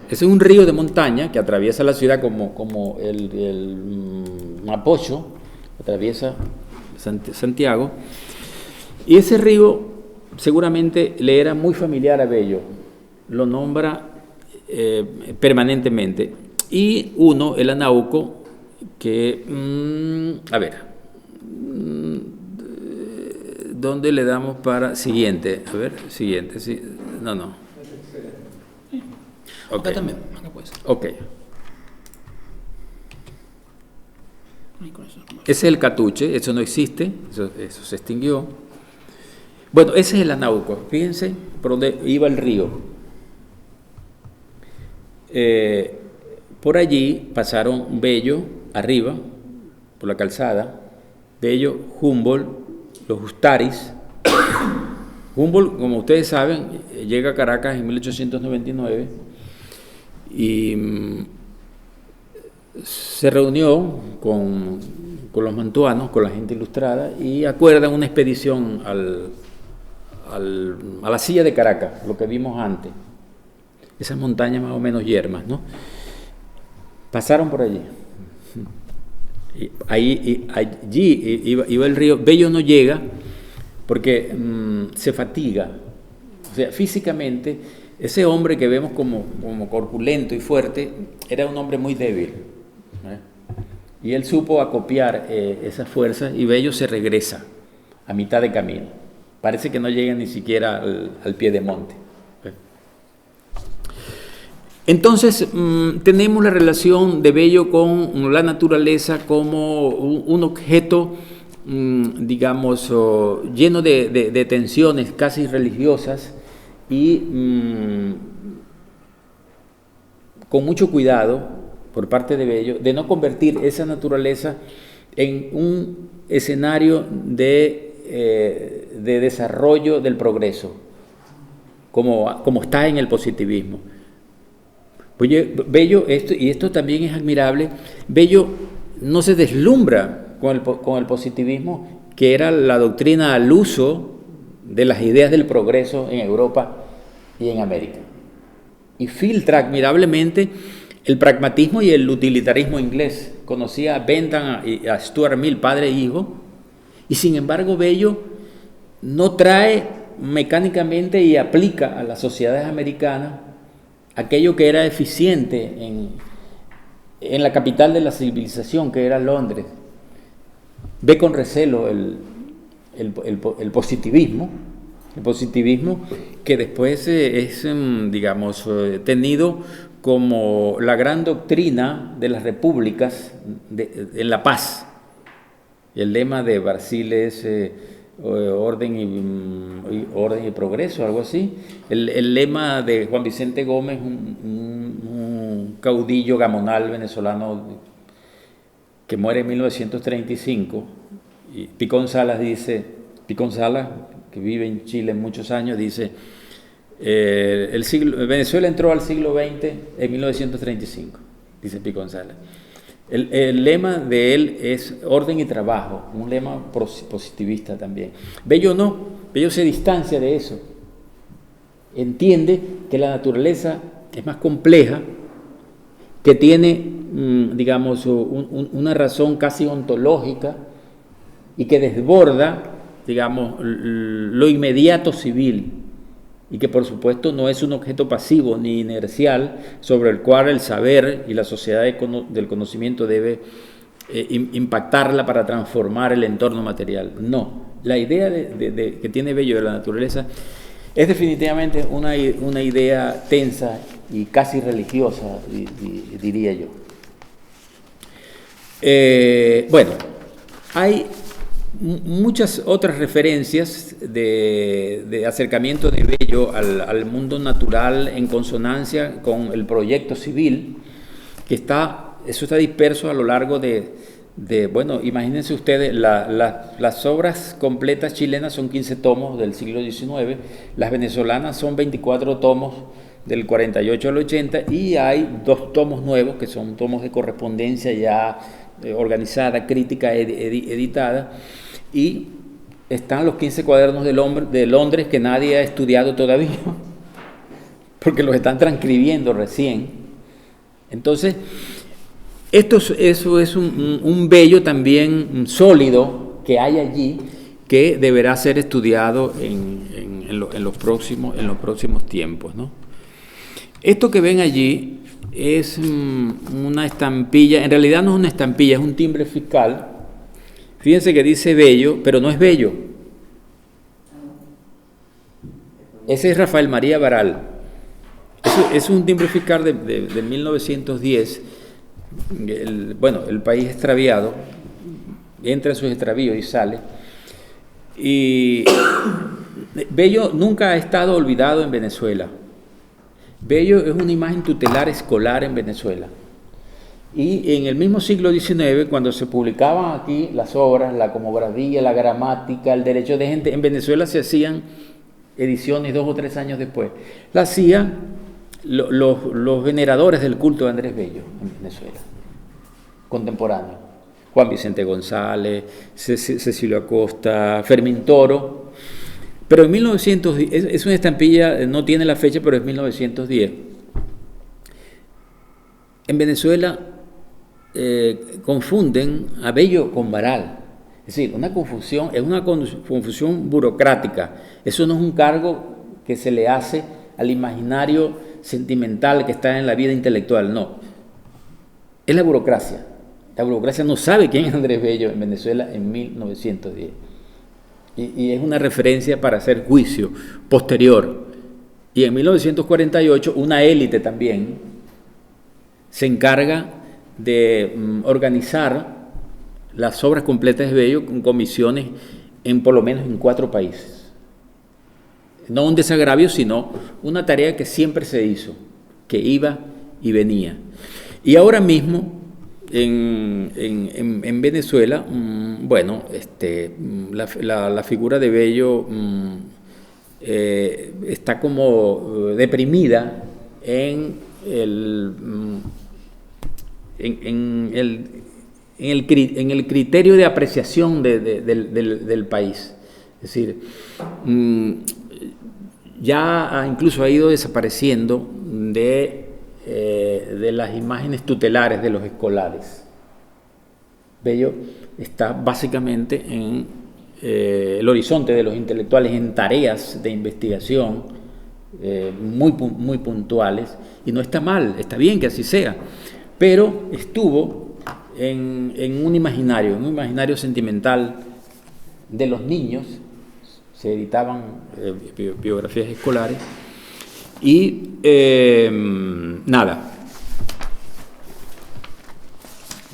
Ese es un río de montaña que atraviesa la ciudad como el Mapocho, atraviesa Santiago, y ese río seguramente le era muy familiar a Bello, lo nombra permanentemente. Y el Anauco, que, ¿dónde le damos para siguiente? Siguiente, sí, no. Okay. Acá también, acá puede ser. Ok. Ese es el Catuche, eso no existe, eso se extinguió. Bueno, ese es el Anauco, fíjense por donde iba el río. Por allí pasaron Bello, arriba, por la calzada, Bello, Humboldt, los Ustaris. Humboldt, como ustedes saben, llega a Caracas en 1899 y se reunió con los mantuanos, con la gente ilustrada, y acuerdan una expedición a la silla de Caracas, lo que vimos antes, esas montañas más o menos yermas, ¿no? Pasaron por allí. Allí iba el río. Bello no llega porque se fatiga. O sea, físicamente, ese hombre que vemos como corpulento y fuerte, era un hombre muy débil, ¿eh? Y él supo acopiar esas fuerzas, y Bello se regresa a mitad de camino. Parece que no llega ni siquiera al pie de monte. Entonces, tenemos la relación de Bello con la naturaleza como un objeto, digamos, lleno de tensiones casi religiosas, y con mucho cuidado por parte de Bello de no convertir esa naturaleza en un escenario de desarrollo del progreso, como está en el positivismo. Oye, Bello, esto también es admirable, Bello no se deslumbra con el positivismo, que era la doctrina al uso de las ideas del progreso en Europa y en América, y filtra admirablemente el pragmatismo y el utilitarismo inglés. Conocía a Bentham y a Stuart Mill, padre e hijo, y sin embargo Bello no trae mecánicamente y aplica a las sociedades americanas aquello que era eficiente en la capital de la civilización, que era Londres. Ve con recelo el positivismo que después es, digamos, tenido como la gran doctrina de las repúblicas en la paz. El lema de Barciles, orden y progreso, algo así. El lema de Juan Vicente Gómez, un caudillo gamonal venezolano que muere en 1935, y Picón Salas, que vive en Chile muchos años, dice: Venezuela entró al siglo XX en 1935, dice Picón Salas. El lema de él es orden y trabajo, un lema positivista también. Bello no, Bello se distancia de eso, entiende que la naturaleza es más compleja, que tiene, digamos, una razón casi ontológica, y que desborda, digamos, lo inmediato civil, y que por supuesto no es un objeto pasivo ni inercial sobre el cual el saber y la sociedad del conocimiento debe impactarla para transformar el entorno material. No, la idea que tiene Bello de la naturaleza es definitivamente una idea tensa y casi religiosa, diría yo. Bueno, hay muchas otras referencias de acercamiento de Bello al mundo natural en consonancia con el proyecto civil, que eso está disperso a lo largo bueno, imagínense ustedes, las obras completas chilenas son 15 tomos del siglo XIX, las venezolanas son 24 tomos del 48 al 80, y hay 2 tomos nuevos que son tomos de correspondencia ya organizada, crítica, editada, y están los 15 cuadernos de Londres que nadie ha estudiado todavía, porque los están transcribiendo recién. Entonces, eso es un Bello también sólido que hay allí, que deberá ser estudiado en los próximos tiempos, ¿no? Esto que ven allí es una estampilla, en realidad no es una estampilla, es un timbre fiscal. Fíjense que dice Bello, pero no es Bello. Ese es Rafael María Baral. Es un timbre fiscal de 1910. El país extraviado, entra en sus extravíos y sale. Y Bello nunca ha estado olvidado en Venezuela. Bello es una imagen tutelar escolar en Venezuela. Y en el mismo siglo XIX, cuando se publicaban aquí las obras, la cosmografía, la gramática, el derecho de gente, en Venezuela se hacían ediciones 2 o 3 años después. La hacían los veneradores del culto de Andrés Bello en Venezuela, contemporáneo. Juan Vicente González, Cecilio Acosta, Fermín Toro. Pero en 1910, es una estampilla, no tiene la fecha, pero es 1910. En Venezuela confunden a Bello con Baral. Es decir, es una confusión burocrática. Eso no es un cargo que se le hace al imaginario sentimental que está en la vida intelectual, no. Es la burocracia. La burocracia no sabe quién es Andrés Bello en Venezuela en 1910. Y es una referencia para hacer juicio posterior. Y en 1948 una élite también se encarga de organizar las obras completas de Bello con comisiones por lo menos en 4 países. No un desagravio, sino una tarea que siempre se hizo, que iba y venía. Y ahora mismo en Venezuela, bueno, la figura de Bello está como deprimida en el criterio de apreciación del país. Es decir, ya incluso ha ido desapareciendo de las imágenes tutelares de los escolares. Bello está básicamente en el horizonte de los intelectuales en tareas de investigación muy puntuales, y no está mal, está bien que así sea, pero estuvo en un imaginario sentimental de los niños. Se editaban biografías escolares y nada.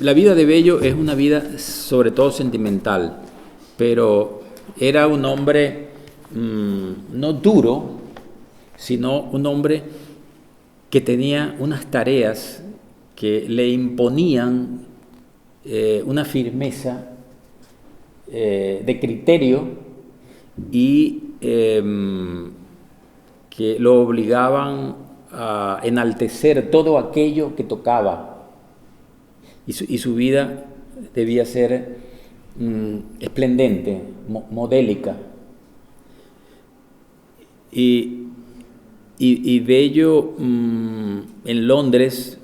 La vida de Bello es una vida sobre todo sentimental, pero era un hombre no duro, sino un hombre que tenía unas tareas que le imponían una firmeza de criterio y que lo obligaban a enaltecer todo aquello que tocaba, y su vida debía ser esplendente, modélica. Y Bello en Londres,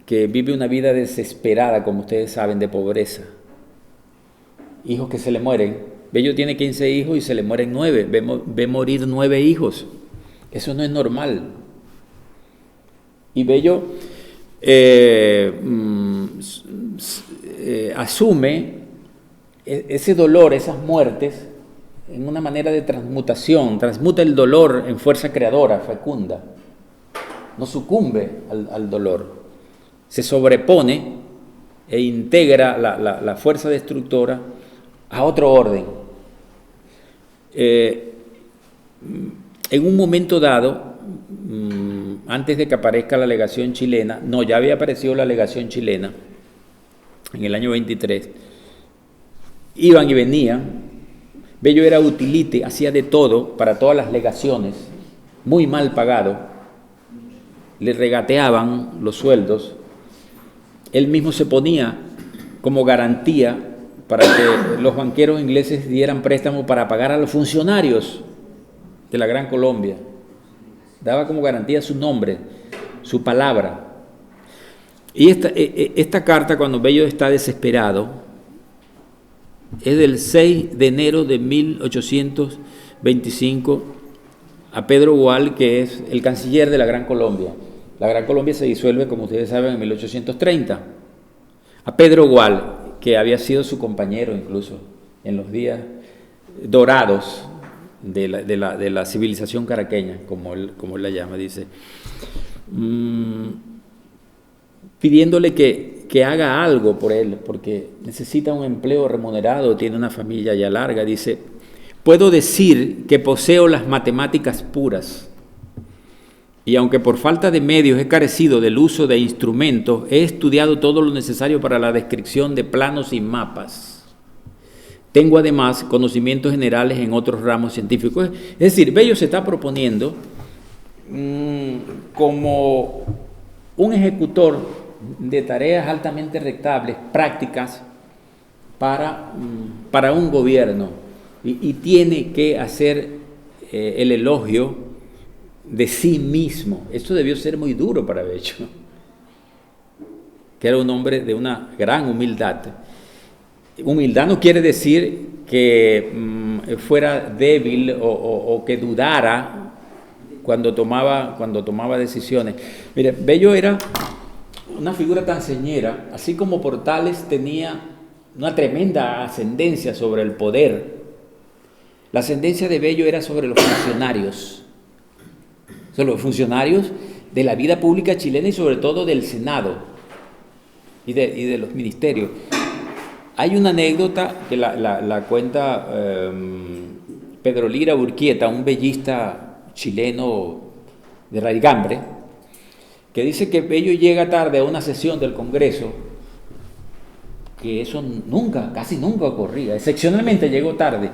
que vive una vida desesperada, como ustedes saben, de pobreza, hijos que se le mueren. Bello tiene 15 hijos y se le mueren 9, ve morir 9 hijos. Eso no es normal. Y Bello asume ese dolor, esas muertes, en una manera de transmutación, transmuta el dolor en fuerza creadora, fecunda. No sucumbe al dolor, se sobrepone e integra la fuerza destructora a otro orden. En un momento dado, antes de que aparezca la legación chilena, ya había aparecido la legación chilena en el año 23, iban y venían. Bello era utilite, hacía de todo para todas las legaciones, muy mal pagado, le regateaban los sueldos, él mismo se ponía como garantía para que los banqueros ingleses dieran préstamo para pagar a los funcionarios de la Gran Colombia. Daba como garantía su nombre, su palabra. Y esta carta, cuando Bello está desesperado, es del 6 de enero de 1825 a Pedro Gual, que es el canciller de la Gran Colombia. La Gran Colombia se disuelve, como ustedes saben, en 1830. A Pedro Gual, que había sido su compañero incluso en los días dorados de la civilización caraqueña, como él la llama, dice, pidiéndole que que haga algo por él, porque necesita un empleo remunerado, tiene una familia ya larga. Dice: puedo decir que poseo las matemáticas puras, y aunque por falta de medios he carecido del uso de instrumentos, he estudiado todo lo necesario para la descripción de planos y mapas. Tengo además conocimientos generales en otros ramos científicos. Es decir, Bello se está proponiendo como un ejecutor de tareas altamente rentables, prácticas, para un gobierno, y tiene que hacer el elogio de sí mismo. Eso debió ser muy duro para Bello, que era un hombre de una gran humildad. Humildad no quiere decir que fuera débil o que dudara cuando tomaba decisiones. Mire, Bello era una figura tan señera, así como Portales tenía una tremenda ascendencia sobre el poder. La ascendencia de Bello era sobre los funcionarios de la vida pública chilena y sobre todo del Senado y de los ministerios. Hay una anécdota que la cuenta Pedro Lira Urquieta, un bellista chileno de raigambre, que dice que Bello llega tarde a una sesión del Congreso, que eso casi nunca ocurría. Excepcionalmente llegó tarde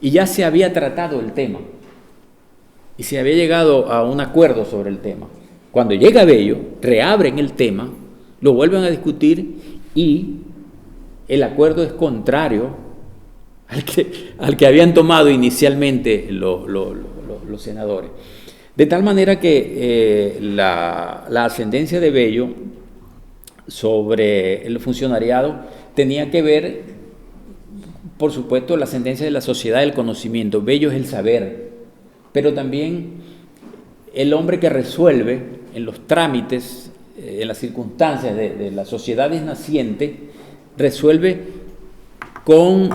y ya se había tratado el tema y se había llegado a un acuerdo sobre el tema. Cuando llega Bello, reabren el tema, lo vuelven a discutir y el acuerdo es contrario al que habían tomado inicialmente los senadores. De tal manera que la ascendencia de Bello sobre el funcionariado tenía que ver, por supuesto, la ascendencia de la sociedad del conocimiento. Bello es el saber, pero también el hombre que resuelve en los trámites, en las circunstancias de las sociedades nacientes, resuelve con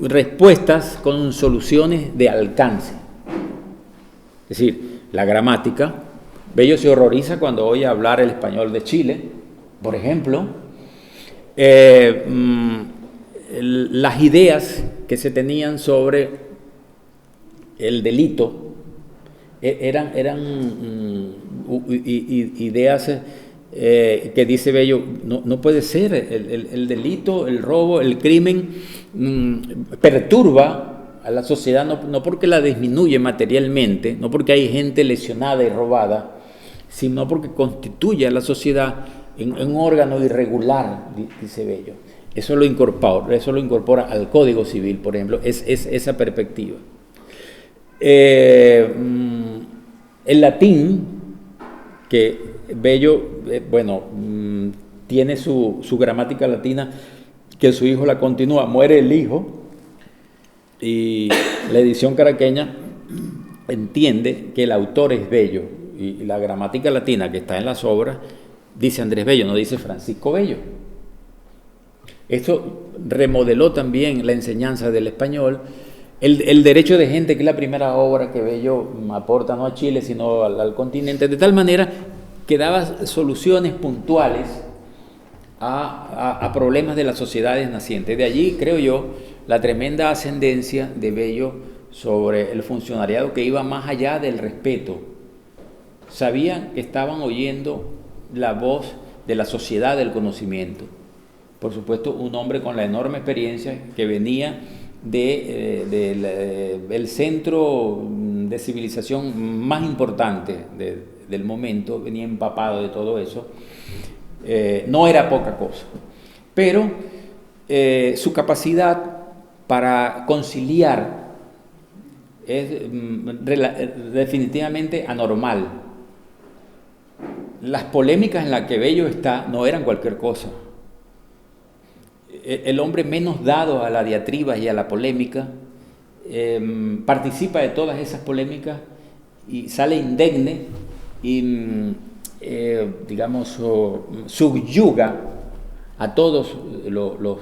respuestas, con soluciones de alcance. Es decir, la gramática. Bello se horroriza cuando oye hablar el español de Chile, por ejemplo. Las ideas que se tenían sobre el delito eran ideas que dice Bello: no puede ser, el delito, el robo, el crimen perturba a la sociedad, no porque la disminuye materialmente, no porque hay gente lesionada y robada, sino porque constituye a la sociedad en un órgano irregular, dice Bello. Eso lo incorpora al Código Civil, por ejemplo, es esa perspectiva. El latín, que Bello, tiene su gramática latina, que su hijo la continúa, muere el hijo, y la edición caraqueña entiende que el autor es Bello, y la gramática latina que está en las obras dice Andrés Bello, no dice Francisco Bello. Esto remodeló también la enseñanza del español. El derecho de gente, que es la primera obra que Bello aporta no a Chile sino al continente, de tal manera que daba soluciones puntuales a problemas de las sociedades nacientes. De allí, creo yo, la tremenda ascendencia de Bello sobre el funcionariado, que iba más allá del respeto. Sabían que estaban oyendo la voz de la sociedad del conocimiento. Por supuesto, un hombre con la enorme experiencia que venía del centro de civilización más importante del momento, venía empapado de todo eso. No era poca cosa, pero su capacidad para conciliar es definitivamente anormal. Las polémicas en las que Bello está no eran cualquier cosa. El hombre menos dado a la diatriba y a la polémica participa de todas esas polémicas y sale indemne y subyuga a todos los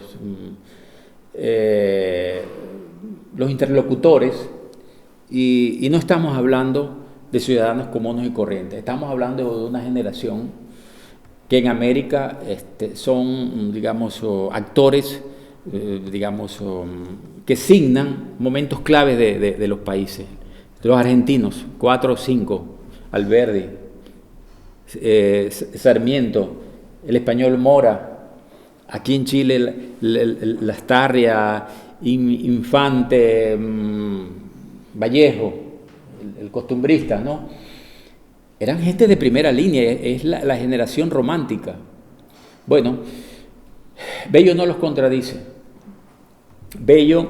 interlocutores, y no estamos hablando de ciudadanos comunes y corrientes, estamos hablando de una generación que en América son, digamos, actores, digamos, que signan momentos claves de los países. Los argentinos, 4 o 5, Alberdi, Sarmiento, el español Mora, aquí en Chile Lastarria, Infante, Vallejo, el costumbrista, ¿no? Eran gente de primera línea, es la generación romántica. Bueno, Bello no los contradice. Bello,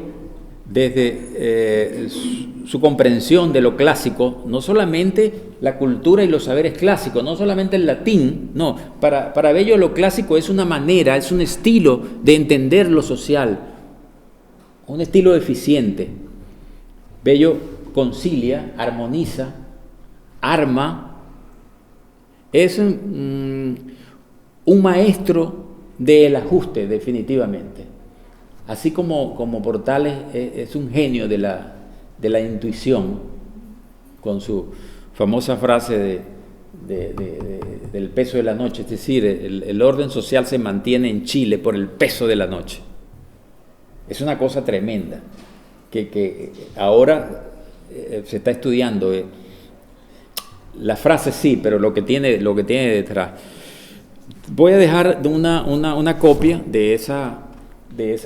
desde su comprensión de lo clásico, no solamente la cultura y los saberes clásicos, no solamente el latín, no, para Bello lo clásico es una manera, es un estilo de entender lo social, un estilo eficiente. Bello concilia, armoniza, arma, es un maestro del ajuste, definitivamente. Así como Portales es un genio de la intuición, con su famosa frase del peso de la noche, es decir, el orden social se mantiene en Chile por el peso de la noche. Es una cosa tremenda, que ahora se está estudiando. La frase sí, pero lo que tiene detrás. Voy a dejar una copia de esa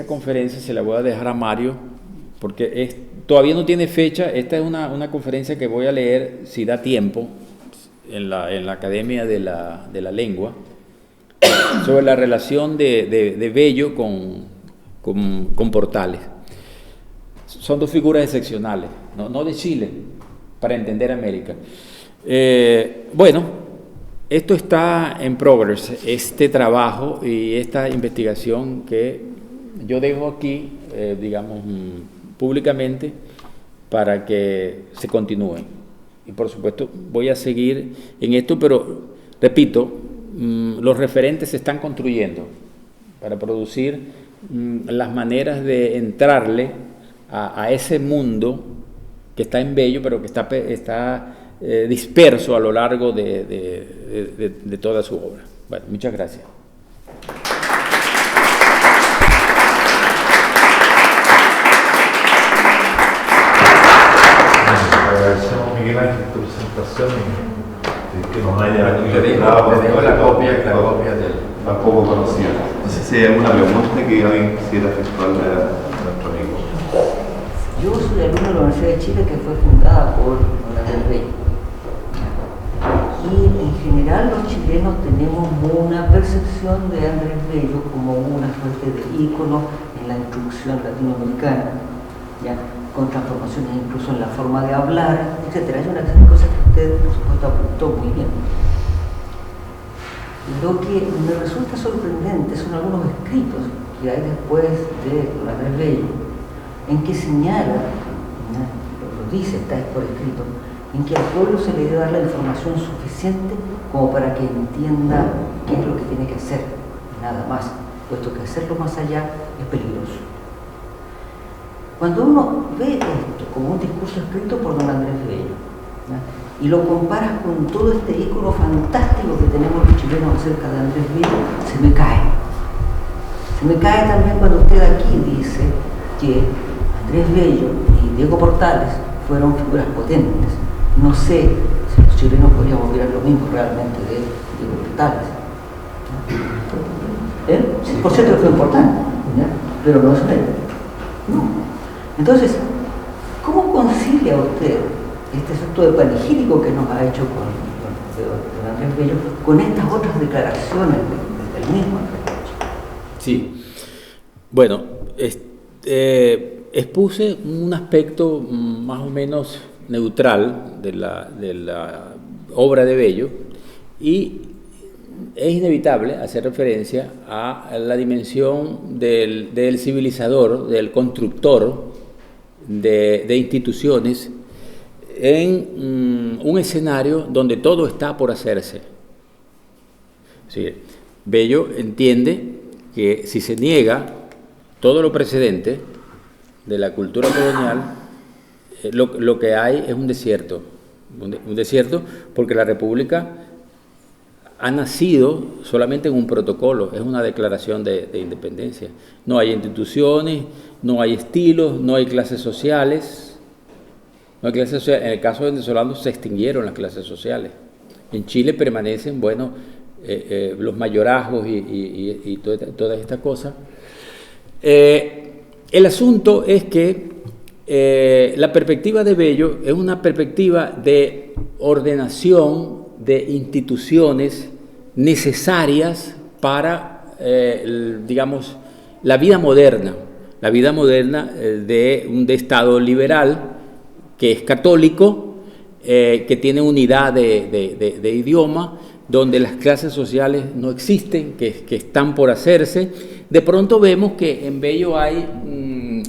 conferencia, se la voy a dejar a Mario, porque todavía no tiene fecha. Esta es una conferencia que voy a leer, si da tiempo, en la Academia de la Lengua, sobre la relación de Bello con Portales. Son dos figuras excepcionales, no de Chile, para entender América. Bueno, esto está en progress, este trabajo y esta investigación que yo dejo aquí, digamos, públicamente, para que se continúe. Y por supuesto voy a seguir en esto, pero repito, los referentes se están construyendo para producir las maneras de entrarle a ese mundo que está en Bello, pero que está disperso a lo largo de toda su obra. Bueno, muchas gracias. Agradecemos, Miguel Ángel, tu presentación y que nos haya tenemos la copia del tampoco conocida. No sé si hay alguna pregunta que alguien quisiera efectuarle a nuestro amigo. Yo soy alumno de la Universidad de Chile, que fue fundada por Andrés Bello. Y en general los chilenos tenemos una percepción de Andrés Bello como una suerte de ícono en la instrucción latinoamericana, ¿ya? Con transformaciones incluso en la forma de hablar, etc. Hay una serie de cosas que usted, por supuesto, apuntó muy bien. Lo que me resulta sorprendente son algunos escritos que hay después de Andrés Bello, en que señala, lo dice, está por escrito, en que al pueblo se le debe dar la información suficiente como para que entienda qué es lo que tiene que hacer, nada más, puesto que hacerlo más allá es peligroso. Cuando uno ve esto como un discurso escrito por don Andrés Bello, ¿ya? Y lo comparas con todo este ícono fantástico que tenemos los chilenos acerca de Andrés Bello, se me cae. Se me cae también cuando usted aquí dice que Andrés Bello y Diego Portales fueron figuras potentes. No sé si los chilenos podríamos mirar lo mismo realmente de Diego Portales. Sí, por cierto, fue importante, ¿ya? Pero no es él. No. Entonces, ¿cómo concilia usted este asunto de panegírico que nos ha hecho con Andrés Bello con estas otras declaraciones del mismo Andrés Bello? Sí, bueno, expuse un aspecto más o menos neutral de la obra de Bello, y es inevitable hacer referencia a la dimensión del civilizador, del constructor de instituciones en un escenario donde todo está por hacerse. Sí, Bello entiende que si se niega todo lo precedente de la cultura colonial, lo que hay es un desierto porque la República ha nacido solamente en un protocolo, es una declaración de independencia. No hay instituciones, no hay estilos, no hay clases sociales. No hay clases sociales. En el caso venezolano se extinguieron las clases sociales. En Chile permanecen, bueno, los mayorazgos y todas estas cosas. El asunto es que la perspectiva de Bello es una perspectiva de ordenación de instituciones necesarias para, digamos, la vida moderna de un Estado liberal que es católico, que tiene unidad de idioma, donde las clases sociales no existen, que están por hacerse. De pronto vemos que en Bello hay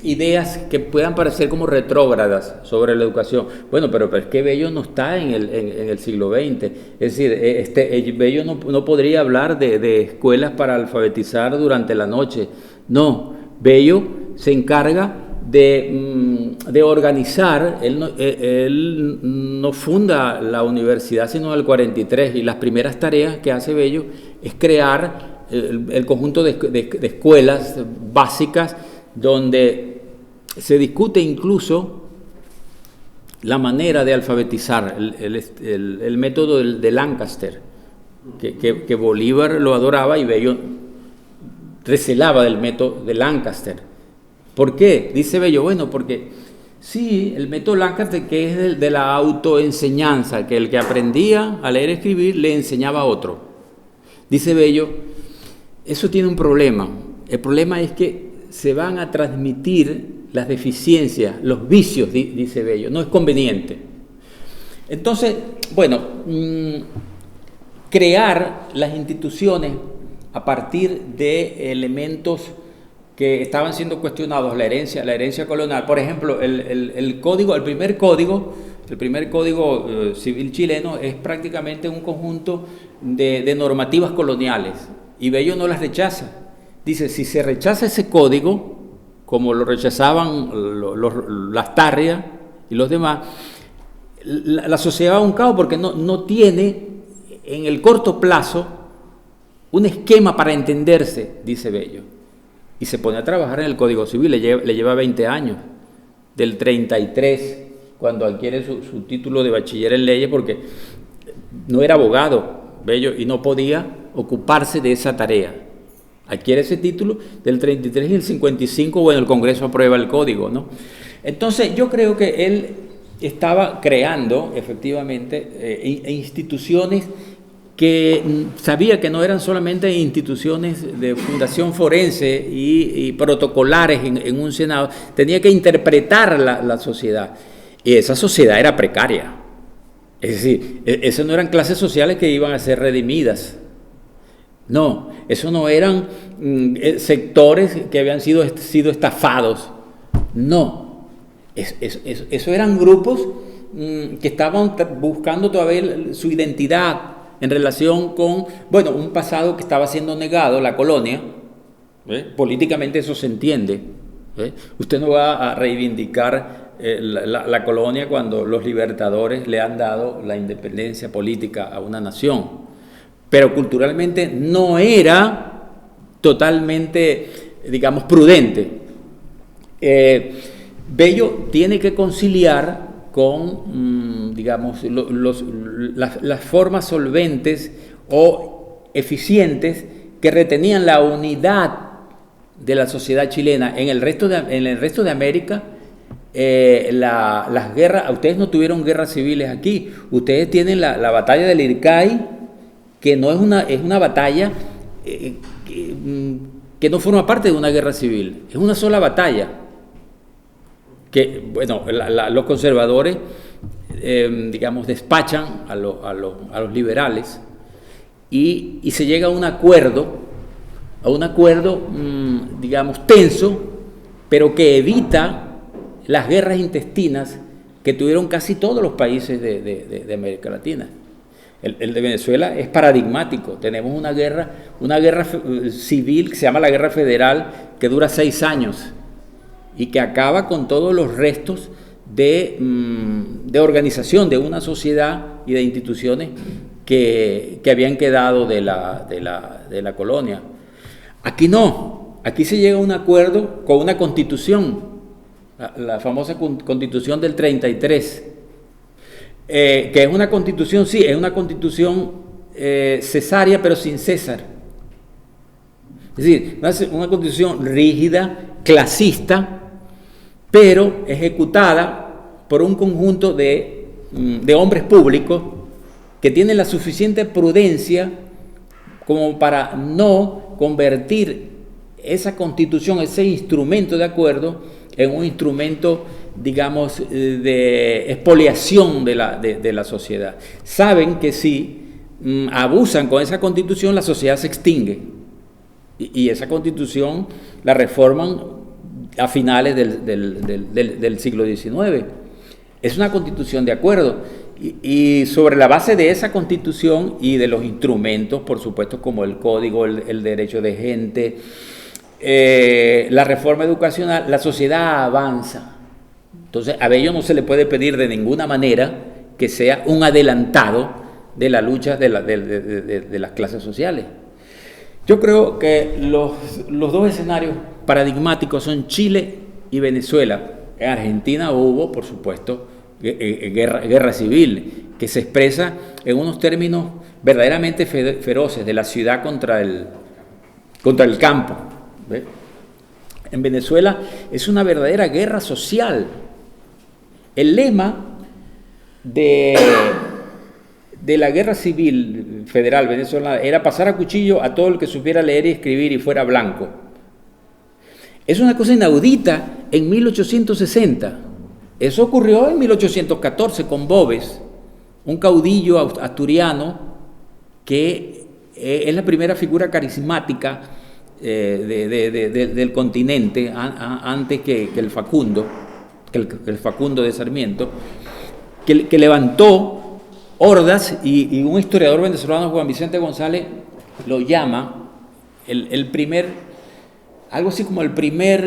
ideas que puedan parecer como retrógradas sobre la educación. Bueno, pero es que Bello no está en el siglo XX. Es decir, Bello no podría hablar de escuelas para alfabetizar durante la noche. No, Bello se encarga de organizar. Él no funda la universidad sino en el 43, y las primeras tareas que hace Bello es crear el conjunto de escuelas básicas donde se discute incluso la manera de alfabetizar, el método de Lancaster, que Bolívar lo adoraba y Bello recelaba del método de Lancaster. ¿Por qué? Dice Bello, bueno, porque sí, el método Lancaster, que es el de la autoenseñanza, que el que aprendía a leer y escribir le enseñaba a otro. Dice Bello, eso tiene un problema. El problema es que se van a transmitir las deficiencias, los vicios, dice Bello, no es conveniente. Entonces, bueno, crear las instituciones a partir de elementos que estaban siendo cuestionados, la herencia colonial. Por ejemplo, el primer código civil chileno es prácticamente un conjunto de normativas coloniales, y Bello no las rechaza. Dice, si se rechaza ese código, como lo rechazaban las Tarrias y los demás, la sociedad va a un caos, porque no tiene en el corto plazo un esquema para entenderse, dice Bello. Y se pone a trabajar en el Código Civil, le lleva 20 años, del 33, cuando adquiere su título de bachiller en leyes, porque no era abogado, Bello, y no podía ocuparse de esa tarea. Adquiere ese título del 33 y el 55, bueno, el Congreso aprueba el código, ¿no? Entonces, yo creo que él estaba creando, efectivamente, instituciones que sabía que no eran solamente instituciones de fundación forense y protocolares en un Senado, tenía que interpretar la sociedad, y esa sociedad era precaria. Es decir, esas no eran clases sociales que iban a ser redimidas. No, eso no eran sectores que habían sido estafados. No, eso eran grupos que estaban buscando todavía su identidad en relación con, bueno, un pasado que estaba siendo negado, la colonia. Políticamente eso se entiende. Usted no va a reivindicar la colonia cuando los libertadores le han dado la independencia política a una nación, pero culturalmente no era totalmente, digamos, prudente. Bello tiene que conciliar con, digamos, las formas solventes o eficientes que retenían la unidad de la sociedad chilena. En el resto de América, las guerras, ustedes no tuvieron guerras civiles aquí, ustedes tienen la batalla del Ircay, que no es una batalla que no forma parte de una guerra civil, es una sola batalla, que, bueno, los conservadores, digamos, despachan a los liberales, y se llega a un acuerdo, digamos, tenso, pero que evita las guerras intestinas que tuvieron casi todos los países de América Latina. El de Venezuela es paradigmático. Tenemos una guerra civil que se llama la Guerra Federal, que dura 6 años y que acaba con todos los restos de organización de una sociedad y de instituciones que habían quedado de la colonia. Aquí no, aquí se llega a un acuerdo con una constitución, la famosa constitución del 33, que es una constitución, sí, es una constitución cesárea, pero sin César. Es decir, una constitución rígida, clasista, pero ejecutada por un conjunto de hombres públicos que tienen la suficiente prudencia como para no convertir esa constitución, ese instrumento de acuerdo, en un instrumento, digamos, de expoliación de la sociedad. Saben que si abusan con esa constitución, la sociedad se extingue. Y esa constitución la reforman a finales del siglo XIX. Es una constitución de acuerdo. Y sobre la base de esa constitución y de los instrumentos, por supuesto, como el código, el derecho de gente, la reforma educacional, la sociedad avanza. Entonces, a Bello no se le puede pedir de ninguna manera que sea un adelantado de la lucha de las clases sociales. Yo creo que los dos escenarios paradigmáticos son Chile y Venezuela. En Argentina hubo, por supuesto, guerra civil, que se expresa en unos términos verdaderamente feroces, de la ciudad contra el campo. ¿Ve? En Venezuela es una verdadera guerra social. El lema de la guerra civil federal venezolana era pasar a cuchillo a todo el que supiera leer y escribir y fuera blanco. Es una cosa inaudita en 1860. Eso ocurrió en 1814 con Boves, un caudillo asturiano que es la primera figura carismática del continente antes que el Facundo, el Facundo de Sarmiento, que levantó hordas, y un historiador venezolano, Juan Vicente González, lo llama el primer, algo así como el primer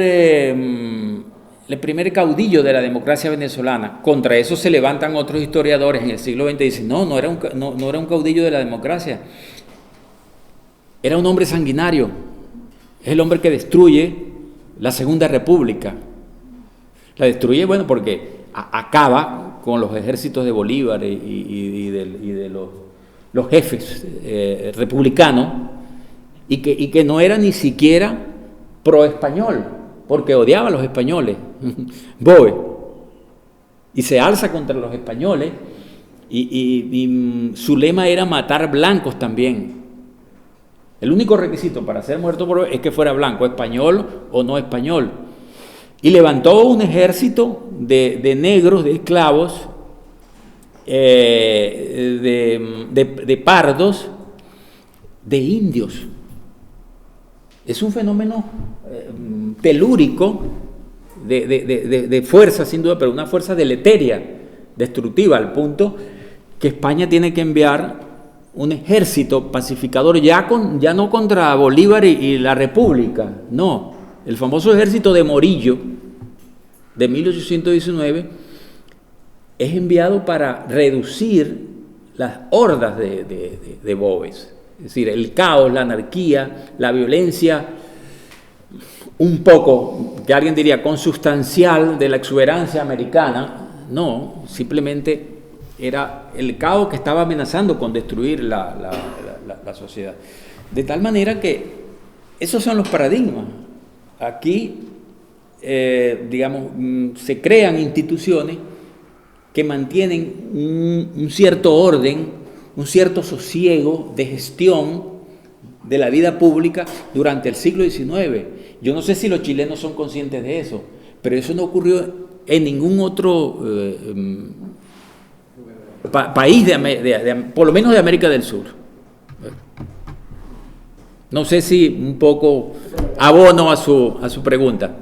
caudillo de la democracia venezolana. Contra eso se levantan otros historiadores en el siglo XX y dicen, no era un caudillo de la democracia, era un hombre sanguinario, es el hombre que destruye la Segunda República. La destruye, bueno, porque acaba con los ejércitos de Bolívar y de los jefes republicanos, y que no era ni siquiera pro-español, porque odiaba a los españoles, Boe, y se alza contra los españoles, y su lema era matar blancos también. El único requisito para ser muerto por Boe es que fuera blanco, español o no español. Y levantó un ejército de negros, de esclavos, de pardos, de indios. Es un fenómeno telúrico de fuerza, sin duda, pero una fuerza deleteria, destructiva, al punto que España tiene que enviar un ejército pacificador, ya no contra Bolívar y la República, no, el famoso ejército de Morillo de 1819 es enviado para reducir las hordas de Boves. Es decir, el caos, la anarquía, la violencia, un poco, que alguien diría, consubstancial de la exuberancia americana. No, simplemente era el caos que estaba amenazando con destruir la sociedad. De tal manera que esos son los paradigmas. Aquí, digamos, se crean instituciones que mantienen un cierto orden, un cierto sosiego de gestión de la vida pública durante el siglo XIX. Yo no sé si los chilenos son conscientes de eso, pero eso no ocurrió en ningún otro país, por lo menos de América del Sur. No sé si un poco abono a su pregunta.